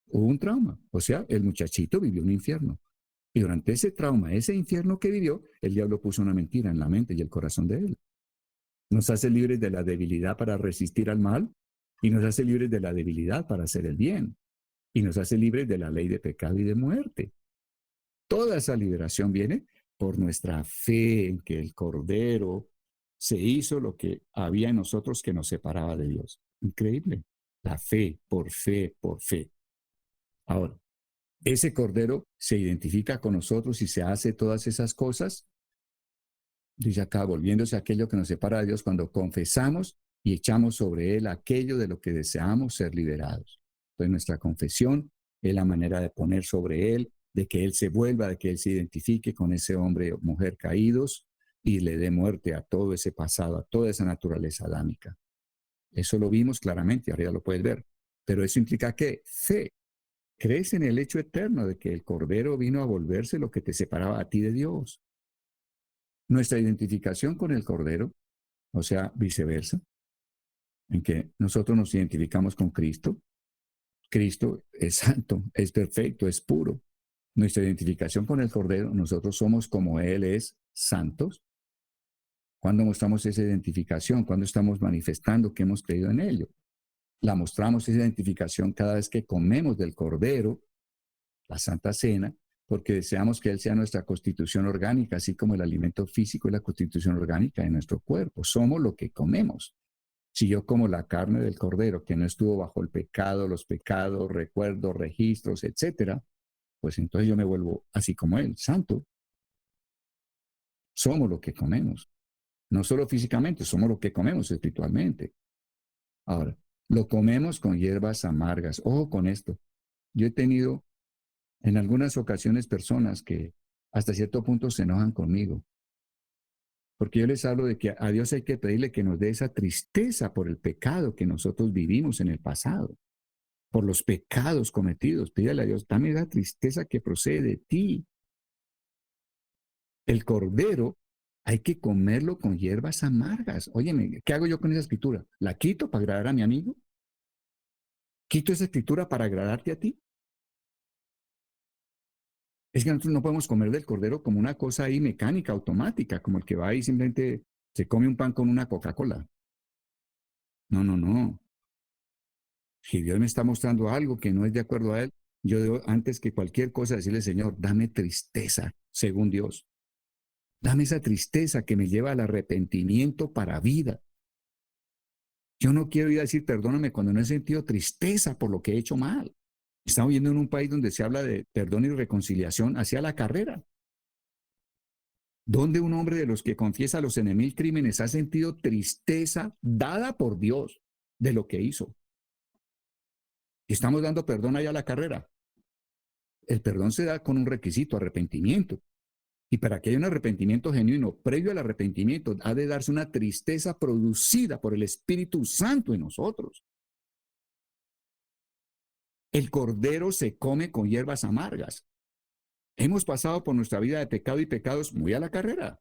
Hubo un trauma. O sea, el muchachito vivió un infierno. Y durante ese trauma, ese infierno que vivió, el diablo puso una mentira en la mente y el corazón de él. Nos hace libres de la debilidad para resistir al mal y nos hace libres de la debilidad para hacer el bien. Y nos hace libres de la ley de pecado y de muerte. Toda esa liberación viene por nuestra fe en que el Cordero se hizo lo que había en nosotros que nos separaba de Dios. Increíble. La fe, por fe, por fe. Ahora, ese Cordero se identifica con nosotros y se hace todas esas cosas. Dice acá, volviéndose a aquello que nos separa de Dios cuando confesamos y echamos sobre Él aquello de lo que deseamos ser liberados. Entonces, nuestra confesión es la manera de poner sobre Él, de que Él se vuelva, de que Él se identifique con ese hombre o mujer caídos y le dé muerte a todo ese pasado, a toda esa naturaleza adámica. Eso lo vimos claramente, ahora ya lo puedes ver. Pero eso implica que fe. Crees en el hecho eterno de que el Cordero vino a volverse lo que te separaba a ti de Dios. Nuestra identificación con el Cordero, o sea, viceversa, en que nosotros nos identificamos con Cristo. Cristo es santo, es perfecto, es puro. Nuestra identificación con el Cordero, nosotros somos como Él es santos. ¿Cuándo mostramos esa identificación? ¿Cuándo estamos manifestando que hemos creído en ello? La mostramos esa identificación cada vez que comemos del Cordero, la Santa Cena, porque deseamos que Él sea nuestra constitución orgánica, así como el alimento físico es la constitución orgánica de nuestro cuerpo. Somos lo que comemos. Si yo como la carne del Cordero, que no estuvo bajo el pecado, los pecados, recuerdos, registros, etcétera, pues entonces yo me vuelvo así como Él, santo. Somos lo que comemos. No solo físicamente, somos lo que comemos espiritualmente. Ahora, lo comemos con hierbas amargas. Ojo con esto. Yo he tenido en algunas ocasiones personas que hasta cierto punto se enojan conmigo, porque yo les hablo de que a Dios hay que pedirle que nos dé esa tristeza por el pecado que nosotros vivimos en el pasado. por los pecados cometidos. Pídale a Dios, dame la tristeza que procede de ti. El cordero hay que comerlo con hierbas amargas. Óyeme, ¿qué hago yo con esa escritura? ¿La quito para agradar a mi amigo? ¿Quito esa escritura para agradarte a ti? Es que nosotros no podemos comer del cordero como una cosa ahí mecánica, automática, como el que va ahí y simplemente se come un pan con una Coca-Cola. No, no, no. Si Dios me está mostrando algo que no es de acuerdo a Él, yo debo, antes que cualquier cosa, decirle, Señor, dame tristeza, según Dios. Dame esa tristeza que me lleva al arrepentimiento para vida. Yo no quiero ir a decir perdóname cuando no he sentido tristeza por lo que he hecho mal. Estamos viviendo en un país donde se habla de perdón y reconciliación hacia la carrera. Donde un hombre de los que confiesa los 100,000 crímenes ha sentido tristeza dada por Dios de lo que hizo. Estamos dando perdón allá a la carrera. El perdón se da con un requisito, arrepentimiento. Y para que haya un arrepentimiento genuino, previo al arrepentimiento, ha de darse una tristeza producida por el Espíritu Santo en nosotros. El cordero se come con hierbas amargas. Hemos pasado por nuestra vida de pecado y pecados muy a la carrera.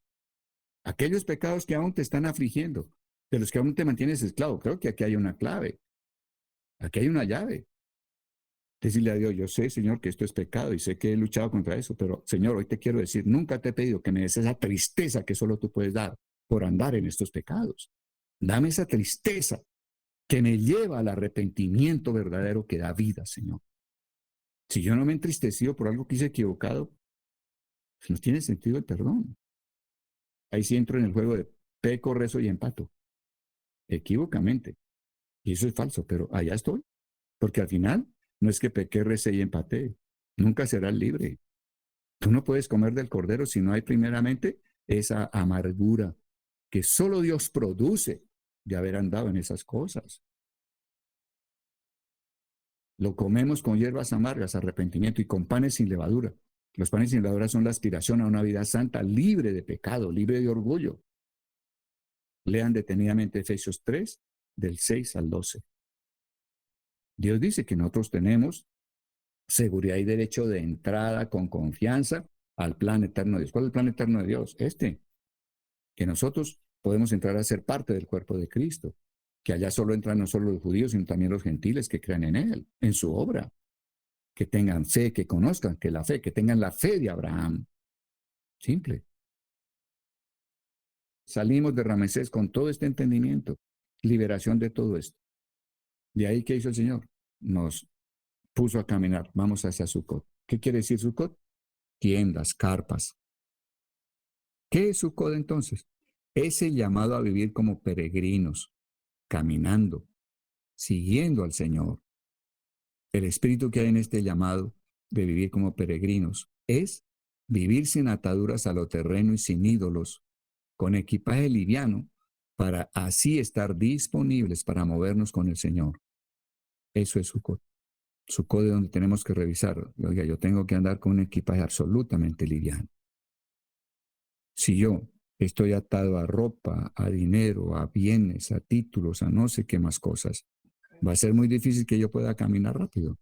Aquellos pecados que aún te están afligiendo, de los que aún te mantienes esclavo. Creo que aquí hay una clave. Aquí hay una llave. Decirle a Dios, yo sé, Señor, que esto es pecado y sé que he luchado contra eso, pero Señor, hoy te quiero decir, nunca te he pedido que me des esa tristeza que solo tú puedes dar por andar en estos pecados. Dame esa tristeza que me lleva al arrepentimiento verdadero que da vida, Señor. Si yo no me he entristecido por algo que hice equivocado, pues no tiene sentido el perdón. Ahí sí entro en el juego de peco, rezo y empato, equívocamente. Y eso es falso, pero allá estoy. Porque al final no es que pequé, recé y empaté. Nunca serás libre. Tú no puedes comer del cordero si no hay primeramente esa amargura que solo Dios produce de haber andado en esas cosas. Lo comemos con hierbas amargas, arrepentimiento, y con panes sin levadura. Los panes sin levadura son la aspiración a una vida santa, libre de pecado, libre de orgullo. Lean detenidamente Efesios 3, del 6 al 12. Dios dice que nosotros tenemos seguridad y derecho de entrada con confianza al plan eterno de Dios. ¿Cuál es el plan eterno de Dios? Que nosotros podemos entrar a ser parte del cuerpo de Cristo, que allá solo entran no solo los judíos, sino también los gentiles que crean en Él, en su obra, que tengan fe, que conozcan que la fe, que tengan la fe de Abraham. Simple. Salimos de Ramesés con todo este entendimiento, liberación de todo esto. De ahí, ¿qué hizo el Señor? Nos puso a caminar, vamos hacia Sucot. ¿Qué quiere decir Sucot? Tiendas, carpas. ¿Qué es Sucot entonces? Es el llamado a vivir como peregrinos, caminando, siguiendo al Señor. El espíritu que hay en este llamado de vivir como peregrinos es vivir sin ataduras a lo terreno y sin ídolos, con equipaje liviano, para así estar disponibles para movernos con el Señor. Eso es Sucot. Sucot es donde tenemos que revisar. Oiga, yo tengo que andar con un equipaje absolutamente liviano. Si yo estoy atado a ropa, a dinero, a bienes, a títulos, a no sé qué más cosas, va a ser muy difícil que yo pueda caminar rápido.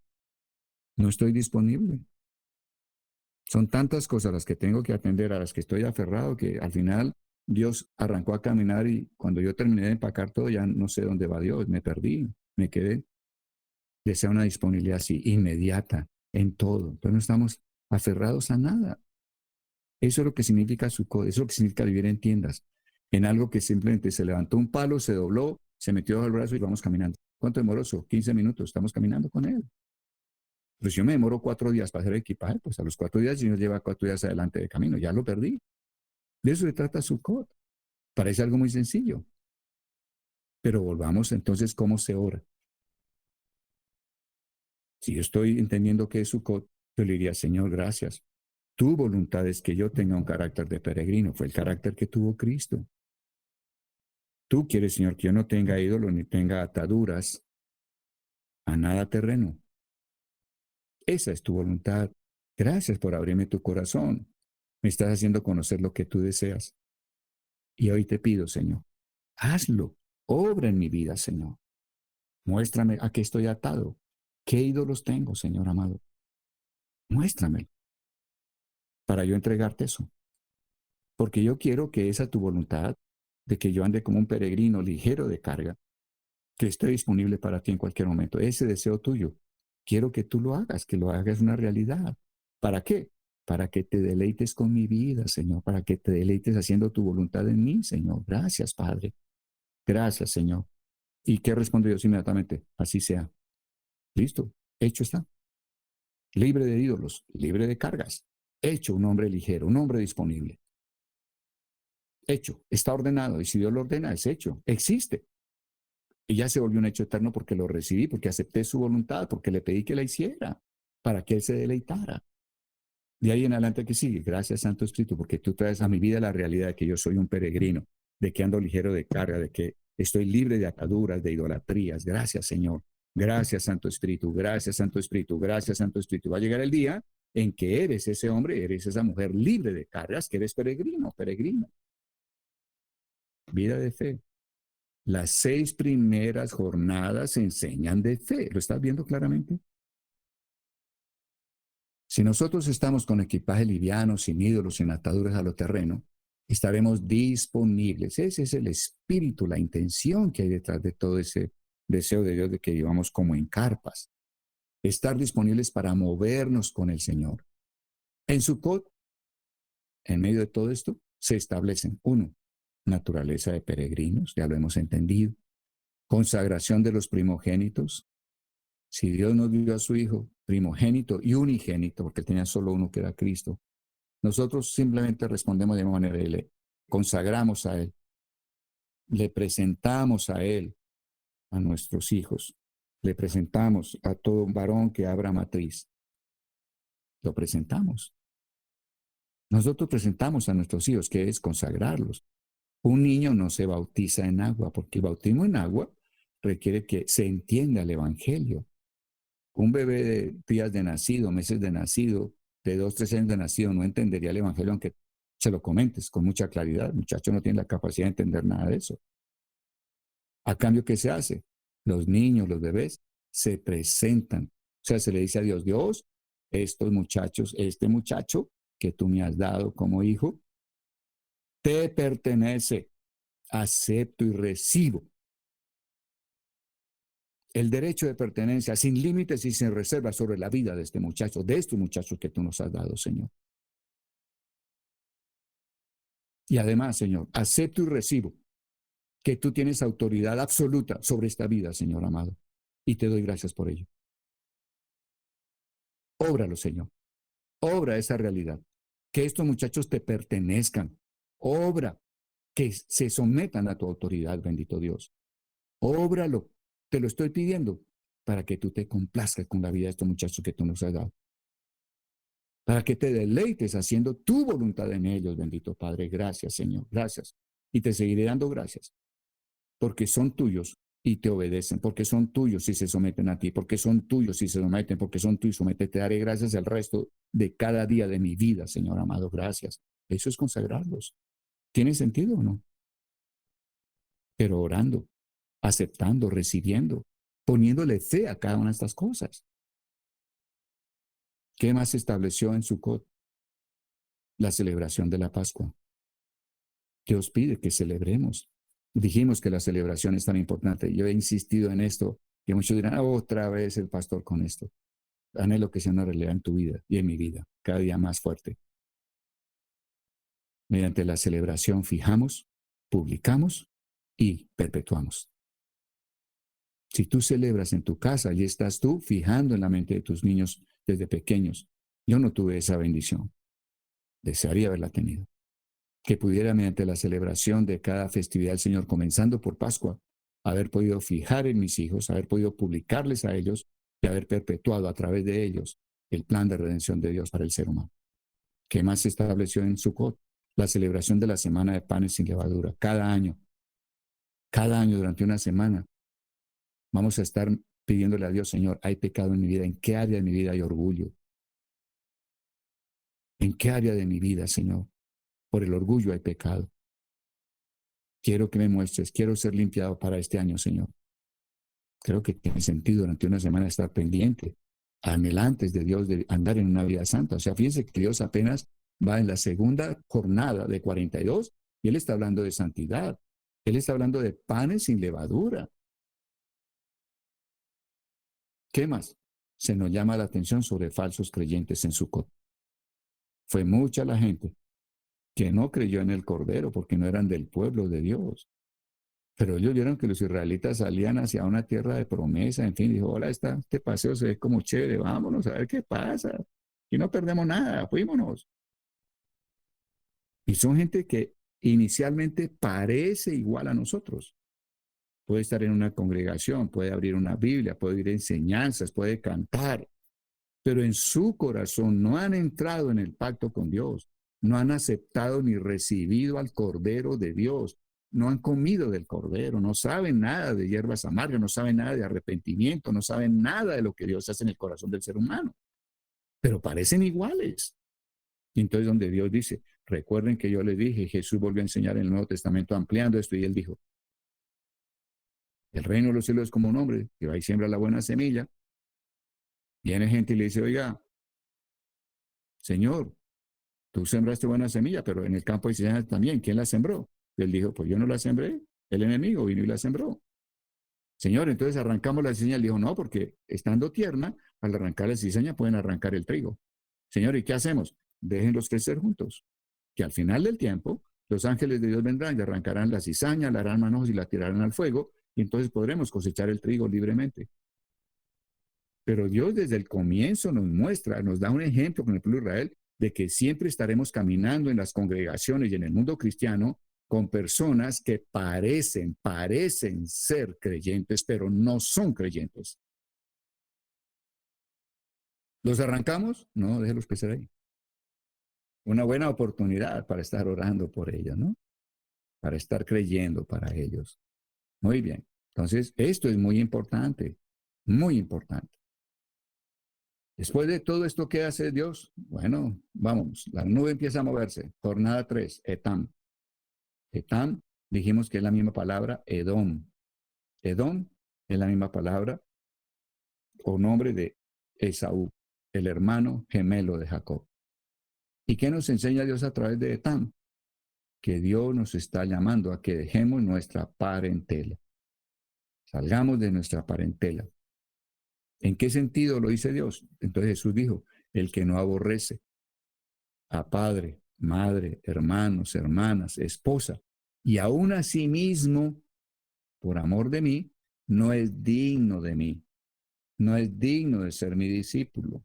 No estoy disponible. Son tantas cosas las que tengo que atender, a las que estoy aferrado, que al final Dios arrancó a caminar y cuando yo terminé de empacar todo, ya no sé dónde va Dios, me perdí, me quedé. Desea una disponibilidad así, inmediata, en todo. Entonces no estamos aferrados a nada. Eso es lo que significa Sukkot, eso es lo que significa vivir en tiendas, en algo que simplemente se levantó un palo, se dobló, se metió bajo el brazo y vamos caminando. ¿Cuánto demoró eso? 15 minutos, estamos caminando con él. Pero si yo me demoro 4 días para hacer equipaje, pues a los 4 días, el Señor lleva 4 días adelante de camino, ya lo perdí. De eso se trata Sukkot. Parece algo muy sencillo. Pero volvamos entonces cómo se ora. Si yo estoy entendiendo que es Sukkot, yo le diría, Señor, gracias. Tu voluntad es que yo tenga un carácter de peregrino. Fue el carácter que tuvo Cristo. Tú quieres, Señor, que yo no tenga ídolos ni tenga ataduras a nada terreno. Esa es tu voluntad. Gracias por abrirme tu corazón. Me estás haciendo conocer lo que tú deseas. Y hoy te pido, Señor, hazlo. Obra en mi vida, Señor. Muéstrame a qué estoy atado. ¿Qué ídolos tengo, Señor amado? Muéstramelo para yo entregarte eso. Porque yo quiero que esa tu voluntad de que yo ande como un peregrino ligero de carga, que esté disponible para ti en cualquier momento. Ese deseo tuyo, quiero que tú lo hagas, que lo hagas una realidad. ¿Para qué? Para que te deleites con mi vida, Señor, para que te deleites haciendo tu voluntad en mí, Señor. Gracias, Padre. Gracias, Señor. ¿Y qué responde Dios inmediatamente? Así sea. Listo. Hecho está. Libre de ídolos, libre de cargas. Hecho un hombre ligero, un hombre disponible. Hecho. Está ordenado. Y si Dios lo ordena, es hecho. Existe. Y ya se volvió un hecho eterno porque lo recibí, porque acepté su voluntad, porque le pedí que la hiciera, para que Él se deleitara. De ahí en adelante que sigue, gracias Santo Espíritu, porque tú traes a mi vida la realidad de que yo soy un peregrino, de que ando ligero de carga, de que estoy libre de ataduras, de idolatrías. Gracias Señor, gracias Santo Espíritu, gracias Santo Espíritu, gracias Santo Espíritu. Va a llegar el día en que eres ese hombre, eres esa mujer libre de cargas, que eres peregrino, peregrino. Vida de fe. Las 6 primeras jornadas enseñan de fe. ¿Lo estás viendo claramente? Si nosotros estamos con equipaje liviano, sin ídolos, sin ataduras a lo terreno, estaremos disponibles. Ese es el espíritu, la intención que hay detrás de todo ese deseo de Dios de que vivamos como en carpas. Estar disponibles para movernos con el Señor. En Sukkot, en medio de todo esto, se establecen, uno, naturaleza de peregrinos, ya lo hemos entendido, consagración de los primogénitos. Si Dios nos dio a su Hijo primogénito y unigénito, porque tenía solo uno que era Cristo, nosotros simplemente respondemos de una manera y le consagramos a Él, le presentamos a Él, a nuestros hijos, le presentamos a todo varón que abra matriz, lo presentamos. Nosotros presentamos a nuestros hijos, que es consagrarlos. Un niño no se bautiza en agua, porque el bautismo en agua requiere que se entienda el Evangelio. Un bebé de días de nacido, meses de nacido, de 2, 3 años de nacido, no entendería el Evangelio aunque se lo comentes con mucha claridad. El muchacho no tiene la capacidad de entender nada de eso. A cambio, ¿qué se hace? Los niños, los bebés, se presentan. O sea, se le dice a Dios, Dios, estos muchachos, este muchacho que tú me has dado como hijo, te pertenece. Acepto y recibo el derecho de pertenencia sin límites y sin reservas sobre la vida de este muchacho, de estos muchachos que tú nos has dado, Señor. Y además, Señor, acepto y recibo que tú tienes autoridad absoluta sobre esta vida, Señor amado. Y te doy gracias por ello. Óbralo, Señor. Obra esa realidad. Que estos muchachos te pertenezcan. Obra. Que se sometan a tu autoridad, bendito Dios. Óbralo. Te lo estoy pidiendo para que tú te complazcas con la vida de estos muchachos que tú nos has dado. Para que te deleites haciendo tu voluntad en ellos, bendito Padre. Gracias, Señor. Gracias. Y te seguiré dando gracias. Porque son tuyos y te obedecen, porque son tuyos y se someten a ti, porque son tuyos y se someten, porque son tuyos y someten. Te daré gracias el resto de cada día de mi vida, Señor amado. Gracias. Eso es consagrarlos. ¿Tiene sentido o no? Pero orando, aceptando, recibiendo, poniéndole fe a cada una de estas cosas. ¿Qué más se estableció en Sukkot? La celebración de la Pascua. Dios pide que celebremos. Dijimos que la celebración es tan importante. Yo he insistido en esto y muchos dirán, otra vez el pastor con esto. Anhelo que sea una realidad en tu vida y en mi vida, cada día más fuerte. Mediante la celebración fijamos, publicamos y perpetuamos. Si tú celebras en tu casa, allí estás tú fijando en la mente de tus niños desde pequeños. Yo no tuve esa bendición. Desearía haberla tenido. Que pudiera, mediante la celebración de cada festividad del Señor, comenzando por Pascua, haber podido fijar en mis hijos, haber podido publicarles a ellos y haber perpetuado a través de ellos el plan de redención de Dios para el ser humano. ¿Qué más se estableció en Sukkot? La celebración de la semana de panes sin levadura. Cada año durante una semana, vamos a estar pidiéndole a Dios, Señor, hay pecado en mi vida. ¿En qué área de mi vida hay orgullo? ¿En qué área de mi vida, Señor? Por el orgullo hay pecado. Quiero que me muestres, quiero ser limpiado para este año, Señor. Creo que tiene sentido durante una semana estar pendiente, anhelantes de Dios, de andar en una vida santa. O sea, fíjense que Dios apenas va en la segunda jornada de 42 y Él está hablando de santidad. Él está hablando de panes sin levadura. ¿Qué más? Se nos llama la atención sobre falsos creyentes en Sucot. Fue mucha la gente que no creyó en el Cordero porque no eran del pueblo de Dios. Pero ellos vieron que los israelitas salían hacia una tierra de promesa, en fin, dijo, hola, este paseo se ve como chévere, vámonos a ver qué pasa. Y no perdemos nada, fuímonos. Y son gente que inicialmente parece igual a nosotros. Puede estar en una congregación, puede abrir una Biblia, puede oír enseñanzas, puede cantar, pero en su corazón no han entrado en el pacto con Dios, no han aceptado ni recibido al Cordero de Dios, no han comido del Cordero, no saben nada de hierbas amargas, no saben nada de arrepentimiento, no saben nada de lo que Dios hace en el corazón del ser humano, pero parecen iguales. Y entonces donde Dios dice, recuerden que yo les dije, Jesús volvió a enseñar en el Nuevo Testamento ampliando esto y él dijo, el reino de los cielos es como un hombre que va y siembra la buena semilla. Viene gente y le dice, oiga, Señor, tú sembraste buena semilla, pero en el campo hay cizaña también. ¿Quién la sembró? Y él dijo, pues yo no la sembré, el enemigo vino y la sembró. Señor, entonces arrancamos la cizaña. Él dijo, no, porque estando tierna, al arrancar la cizaña pueden arrancar el trigo. Señor, ¿y qué hacemos? Déjenlos crecer juntos, que al final del tiempo los ángeles de Dios vendrán y arrancarán la cizaña, la harán manojos y la tirarán al fuego, y entonces podremos cosechar el trigo libremente. Pero Dios desde el comienzo nos muestra, nos da un ejemplo con el pueblo de Israel de que siempre estaremos caminando en las congregaciones y en el mundo cristiano con personas que parecen ser creyentes, pero no son creyentes. ¿Los arrancamos? No, déjenlos crecer ahí. Una buena oportunidad para estar orando por ellos, ¿no? Para estar creyendo para ellos. Muy bien. Entonces, esto es muy importante, muy importante. Después de todo esto, ¿qué hace Dios? Bueno, vamos, la nube empieza a moverse. Jornada 3, Etam. Etam, dijimos que es la misma palabra, Edom. Edom es la misma palabra o nombre de Esaú, el hermano gemelo de Jacob. ¿Y qué nos enseña Dios a través de Etam? Que Dios nos está llamando a que dejemos nuestra parentela. Salgamos de nuestra parentela. ¿En qué sentido lo dice Dios? Entonces Jesús dijo, el que no aborrece a padre, madre, hermanos, hermanas, esposa, y aún a sí mismo, por amor de mí, no es digno de mí, no es digno de ser mi discípulo.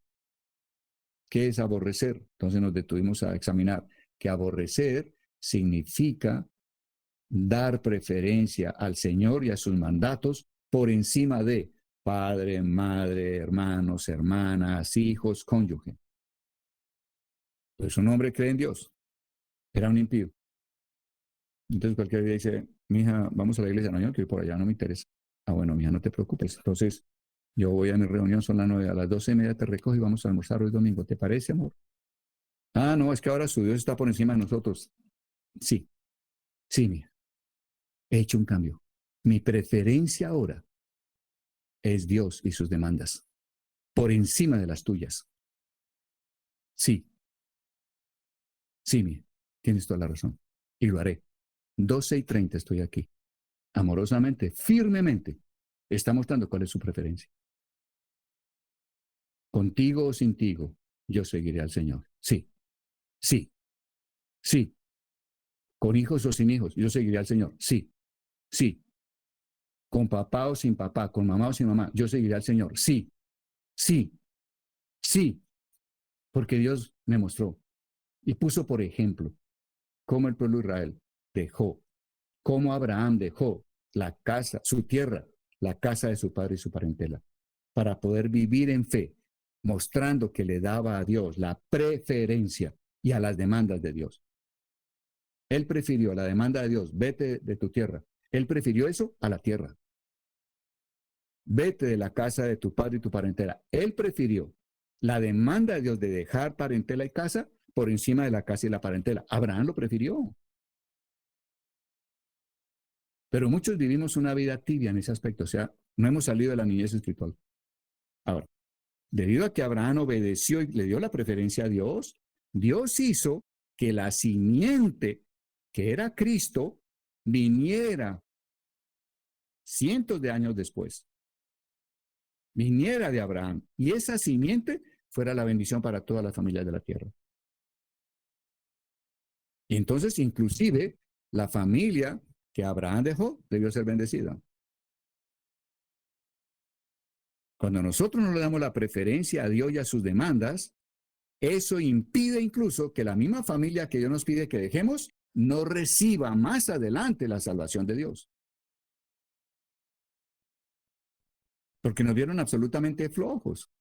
¿Qué es aborrecer? Entonces nos detuvimos a examinar que aborrecer significa dar preferencia al Señor y a sus mandatos por encima de padre, madre, hermanos, hermanas, hijos, cónyuge. Pues un hombre cree en Dios, era un impío. Entonces cualquier día dice, mija, vamos a la iglesia. No, yo no quiero ir por allá, no me interesa. Ah, bueno, mija, no te preocupes. Entonces yo voy a mi reunión, son las 9, a las 12:30 te recojo y vamos a almorzar hoy domingo. ¿Te parece, amor? Ah, no, es que ahora su Dios está por encima de nosotros. Sí, sí, mija, he hecho un cambio. Mi preferencia ahora es Dios y sus demandas, por encima de las tuyas. Sí, sí, mija, tienes toda la razón. Y lo haré. 12:30 estoy aquí. Amorosamente, firmemente, está mostrando cuál es su preferencia. Contigo o sin ti, yo seguiré al Señor. Sí, sí, sí. Con hijos o sin hijos, yo seguiré al Señor. Sí, sí. Con papá o sin papá, con mamá o sin mamá, yo seguiré al Señor. Sí, sí, sí. Porque Dios me mostró y puso por ejemplo cómo el pueblo de Israel dejó, cómo Abraham dejó la casa, su tierra, la casa de su padre y su parentela, para poder vivir en fe, mostrando que le daba a Dios la preferencia y a las demandas de Dios. Él prefirió la demanda de Dios, vete de tu tierra. Él prefirió eso a la tierra. Vete de la casa de tu padre y tu parentela. Él prefirió la demanda de Dios de dejar parentela y casa por encima de la casa y la parentela. Abraham lo prefirió. Pero muchos vivimos una vida tibia en ese aspecto. O sea, No hemos salido de la niñez espiritual. Ahora, debido a que Abraham obedeció y le dio la preferencia a Dios, Dios hizo que la simiente, que era Cristo, viniera cientos de años después. Viniera de Abraham. Y esa simiente fuera la bendición para todas las familias de la tierra. Y entonces, inclusive, la familia que Abraham dejó debió ser bendecida. Cuando nosotros no le damos la preferencia a Dios y a sus demandas, eso impide incluso que la misma familia que Dios nos pide que dejemos no reciba más adelante la salvación de Dios. Porque nos vieron absolutamente flojos,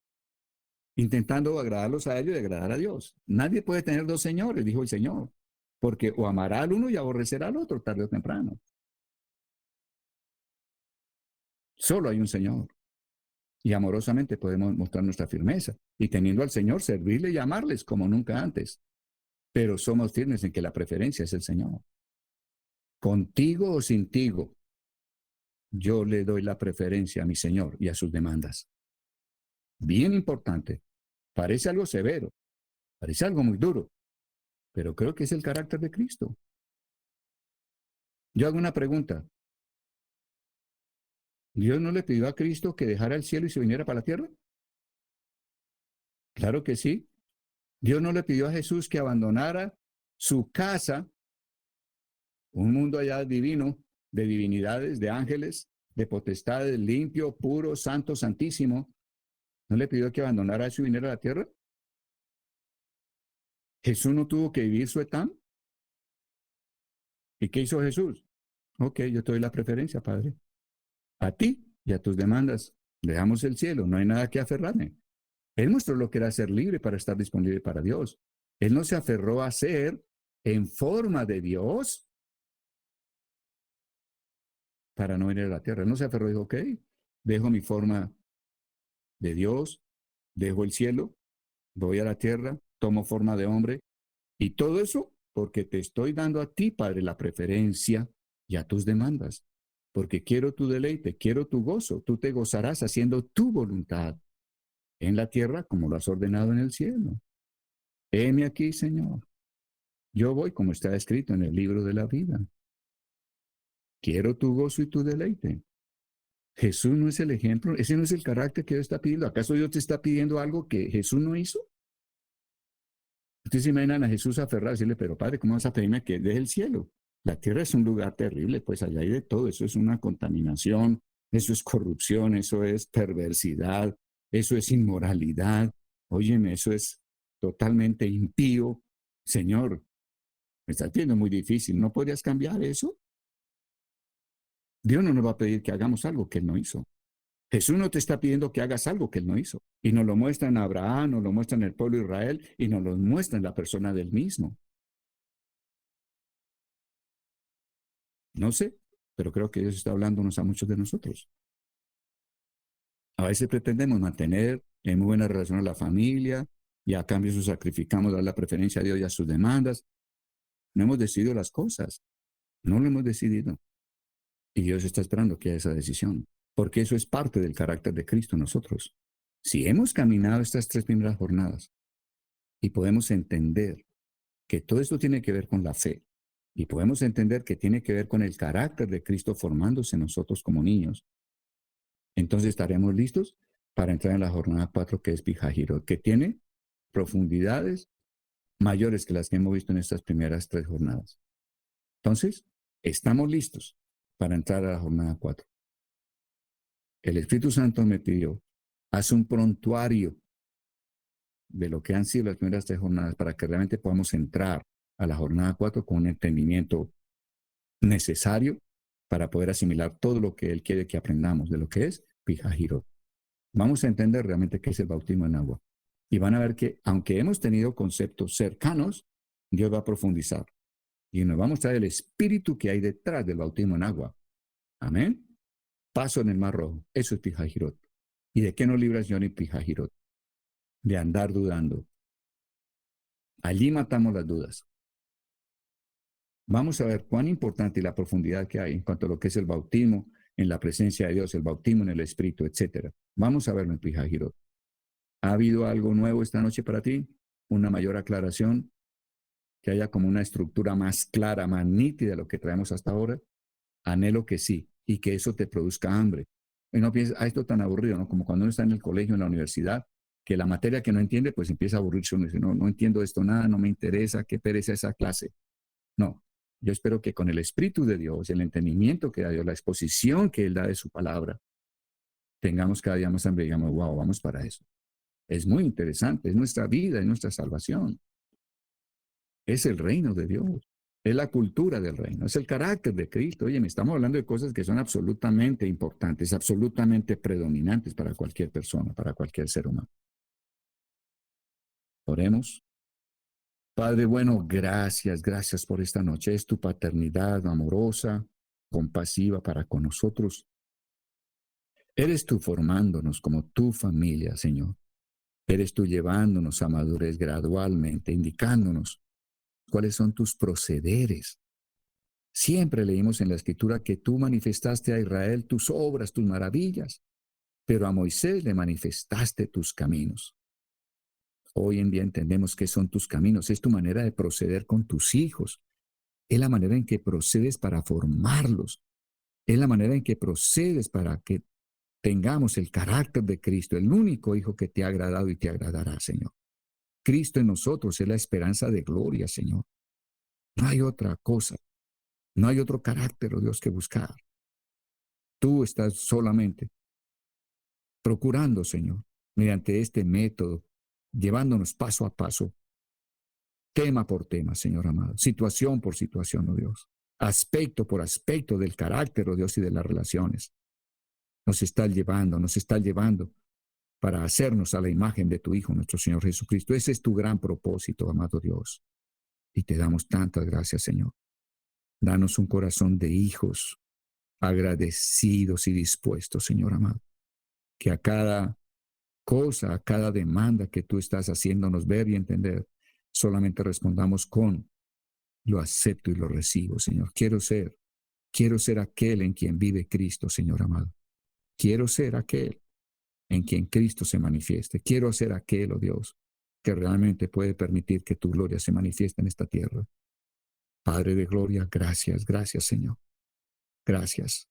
intentando agradarlos a ellos y agradar a Dios. Nadie puede tener dos señores, dijo el Señor, porque o amará al uno y aborrecerá al otro tarde o temprano. Solo hay un Señor. Y amorosamente podemos mostrar nuestra firmeza. Y teniendo al Señor, servirle y amarles como nunca antes. Pero somos firmes en que la preferencia es el Señor. Contigo o sin tigo, yo le doy la preferencia a mi Señor y a sus demandas. Bien importante. Parece algo severo. Parece algo muy duro. Pero creo que es el carácter de Cristo. Yo hago una pregunta. ¿Dios no le pidió a Cristo que dejara el cielo y se viniera para la tierra? Claro que sí. Dios no le pidió a Jesús que abandonara su casa, un mundo allá divino, de divinidades, de ángeles, de potestades, limpio, puro, santo, santísimo. ¿No le pidió que abandonara eso y viniera a la tierra? Jesús no tuvo que vivir su etam. ¿Y qué hizo Jesús? Ok, yo te doy la preferencia, Padre. A ti y a tus demandas. Dejamos el cielo, no hay nada que aferrarme. Él mostró lo que era ser libre para estar disponible para Dios. Él no se aferró a ser en forma de Dios para no venir a la tierra. Él no se aferró y dijo, ok, dejo mi forma de Dios, dejo el cielo, voy a la tierra, tomo forma de hombre. Y todo eso porque te estoy dando a ti, Padre, la preferencia y a tus demandas. Porque quiero tu deleite, quiero tu gozo. Tú te gozarás haciendo tu voluntad en la tierra como lo has ordenado en el cielo. Heme aquí, Señor. Yo voy como está escrito en el libro de la vida. Quiero tu gozo y tu deleite. Jesús no es el ejemplo, ese no es el carácter que Dios está pidiendo. ¿Acaso Dios te está pidiendo algo que Jesús no hizo? Ustedes se imaginan a Jesús aferrado y decirle, pero Padre, ¿cómo vas a pedirme que deje el cielo? La tierra es un lugar terrible, pues allá hay de todo. Eso es una contaminación, eso es corrupción, eso es perversidad, eso es inmoralidad. Óyeme, eso es totalmente impío. Señor, me estás pidiendo muy difícil, ¿no podrías cambiar eso? Dios no nos va a pedir que hagamos algo que Él no hizo. Jesús no te está pidiendo que hagas algo que Él no hizo. Y nos lo muestra en Abraham, nos lo muestra en el pueblo de Israel y nos lo muestra en la persona del mismo. No sé, pero creo que Dios está hablándonos a muchos de nosotros. A veces pretendemos mantener en muy buena relación a la familia y a cambio eso sacrificamos dar la preferencia a Dios y a sus demandas. No hemos decidido las cosas. No lo hemos decidido. Y Dios está esperando que haya esa decisión. Porque eso es parte del carácter de Cristo en nosotros. Si hemos caminado estas 3 primeras jornadas y podemos entender que todo esto tiene que ver con la fe y podemos entender que tiene que ver con el carácter de Cristo formándose en nosotros como niños, entonces estaremos listos para entrar en la jornada 4 que es Pijajiro, que tiene profundidades mayores que las que hemos visto en estas primeras 3 jornadas. Entonces, estamos listos para entrar a la jornada 4. El Espíritu Santo me pidió, haz un prontuario de lo que han sido las primeras 3 jornadas para que realmente podamos entrar a la jornada 4 con un entendimiento necesario para poder asimilar todo lo que Él quiere que aprendamos de lo que es Pijajiro. Vamos a entender realmente qué es el bautismo en agua. Y van a ver que, aunque hemos tenido conceptos cercanos, Dios va a profundizar. Y nos va a mostrar el espíritu que hay detrás del bautismo en agua. Amén. Paso en el Mar Rojo. Eso es Pijajirot. ¿Y de qué nos libra el Señor en Pijajirot? De andar dudando. Allí matamos las dudas. Vamos a ver cuán importante y la profundidad que hay en cuanto a lo que es el bautismo en la presencia de Dios, el bautismo en el Espíritu, etc. Vamos a verlo en tu hija Girot. ¿Ha habido algo nuevo esta noche para ti? ¿Una mayor aclaración? ¿Que haya como una estructura más clara, más nítida de lo que traemos hasta ahora? Anhelo que sí, y que eso te produzca hambre. Y no pienses, esto tan aburrido, ¿no? Como cuando uno está en el colegio, en la universidad, que la materia que no entiende, pues empieza a aburrirse uno. Dice, no, no entiendo esto nada, no me interesa, qué pereza esa clase. No, yo espero que con el Espíritu de Dios, el entendimiento que da Dios, la exposición que Él da de su palabra, tengamos cada día más hambre y digamos, wow, vamos para eso. Es muy interesante, es nuestra vida, es nuestra salvación. Es el reino de Dios, es la cultura del reino, es el carácter de Cristo. Oye, me estamos hablando de cosas que son absolutamente importantes, absolutamente predominantes para cualquier persona, para cualquier ser humano. Oremos. Padre bueno, gracias, gracias por esta noche. Es tu paternidad amorosa, compasiva para con nosotros. Eres tú formándonos como tu familia, Señor. Eres tú llevándonos a madurez gradualmente, indicándonos cuáles son tus procederes. Siempre leímos en la Escritura que tú manifestaste a Israel tus obras, tus maravillas, pero a Moisés le manifestaste tus caminos. Hoy en día entendemos qué son tus caminos, es tu manera de proceder con tus hijos, es la manera en que procedes para formarlos, es la manera en que procedes para que tengamos el carácter de Cristo, el único Hijo que te ha agradado y te agradará, Señor. Cristo en nosotros es la esperanza de gloria, Señor. No hay otra cosa, no hay otro carácter, oh Dios, que buscar. Tú estás solamente procurando, Señor, mediante este método, llevándonos paso a paso, tema por tema, Señor amado, situación por situación, oh Dios, aspecto por aspecto del carácter, oh Dios, y de las relaciones. Nos está llevando para hacernos a la imagen de tu Hijo, nuestro Señor Jesucristo. Ese es tu gran propósito, amado Dios. Y te damos tantas gracias, Señor. Danos un corazón de hijos agradecidos y dispuestos, Señor amado, que a cada cosa, a cada demanda que tú estás haciéndonos ver y entender, solamente respondamos con lo acepto y lo recibo, Señor. Quiero ser aquel en quien vive Cristo, Señor amado. Quiero ser aquel en quien Cristo se manifieste. Quiero ser aquel, oh Dios, que realmente puede permitir que tu gloria se manifieste en esta tierra. Padre de gloria, gracias, gracias, Señor. Gracias.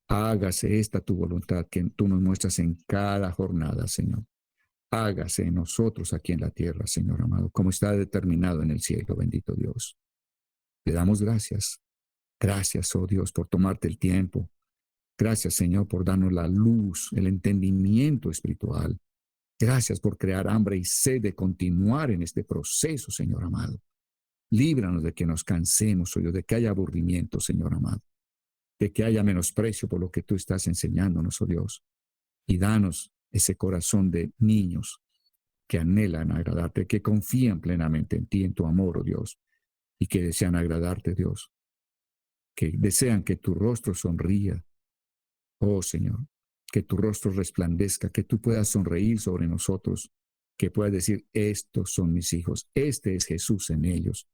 Hágase esta tu voluntad que tú nos muestras en cada jornada, Señor. Hágase en nosotros aquí en la tierra, Señor amado, como está determinado en el cielo, bendito Dios. Te damos gracias. Gracias, oh Dios, por tomarte el tiempo. Gracias, Señor, por darnos la luz, el entendimiento espiritual. Gracias por crear hambre y sed de continuar en este proceso, Señor amado. Líbranos de que nos cansemos, oh Dios, de que haya aburrimiento, Señor amado, de que haya menosprecio por lo que tú estás enseñándonos, oh Dios. Y danos ese corazón de niños que anhelan agradarte, que confían plenamente en ti, en tu amor, oh Dios, y que desean agradarte, Dios, que desean que tu rostro sonría, oh Señor, que tu rostro resplandezca, que tú puedas sonreír sobre nosotros, que puedas decir, estos son mis hijos, este es Jesús en ellos,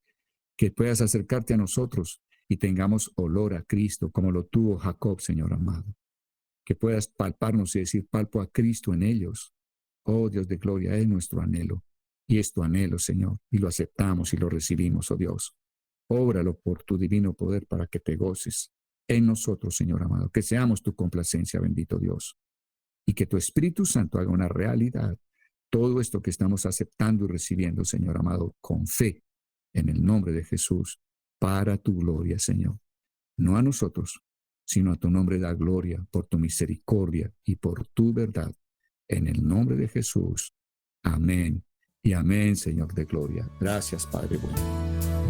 que puedas acercarte a nosotros y tengamos olor a Cristo como lo tuvo Jacob, Señor amado, que puedas palparnos y decir, palpo a Cristo en ellos. Oh Dios de gloria, es nuestro anhelo y es tu anhelo, Señor, y lo aceptamos y lo recibimos, oh Dios. Óbralo por tu divino poder para que te goces en nosotros, Señor amado, que seamos tu complacencia, bendito Dios, y que tu Espíritu Santo haga una realidad todo esto que estamos aceptando y recibiendo, Señor amado, con fe, en el nombre de Jesús, para tu gloria, Señor. No a nosotros, sino a tu nombre da gloria, por tu misericordia y por tu verdad. En el nombre de Jesús. Amén y amén, Señor de gloria. Gracias, Padre bueno.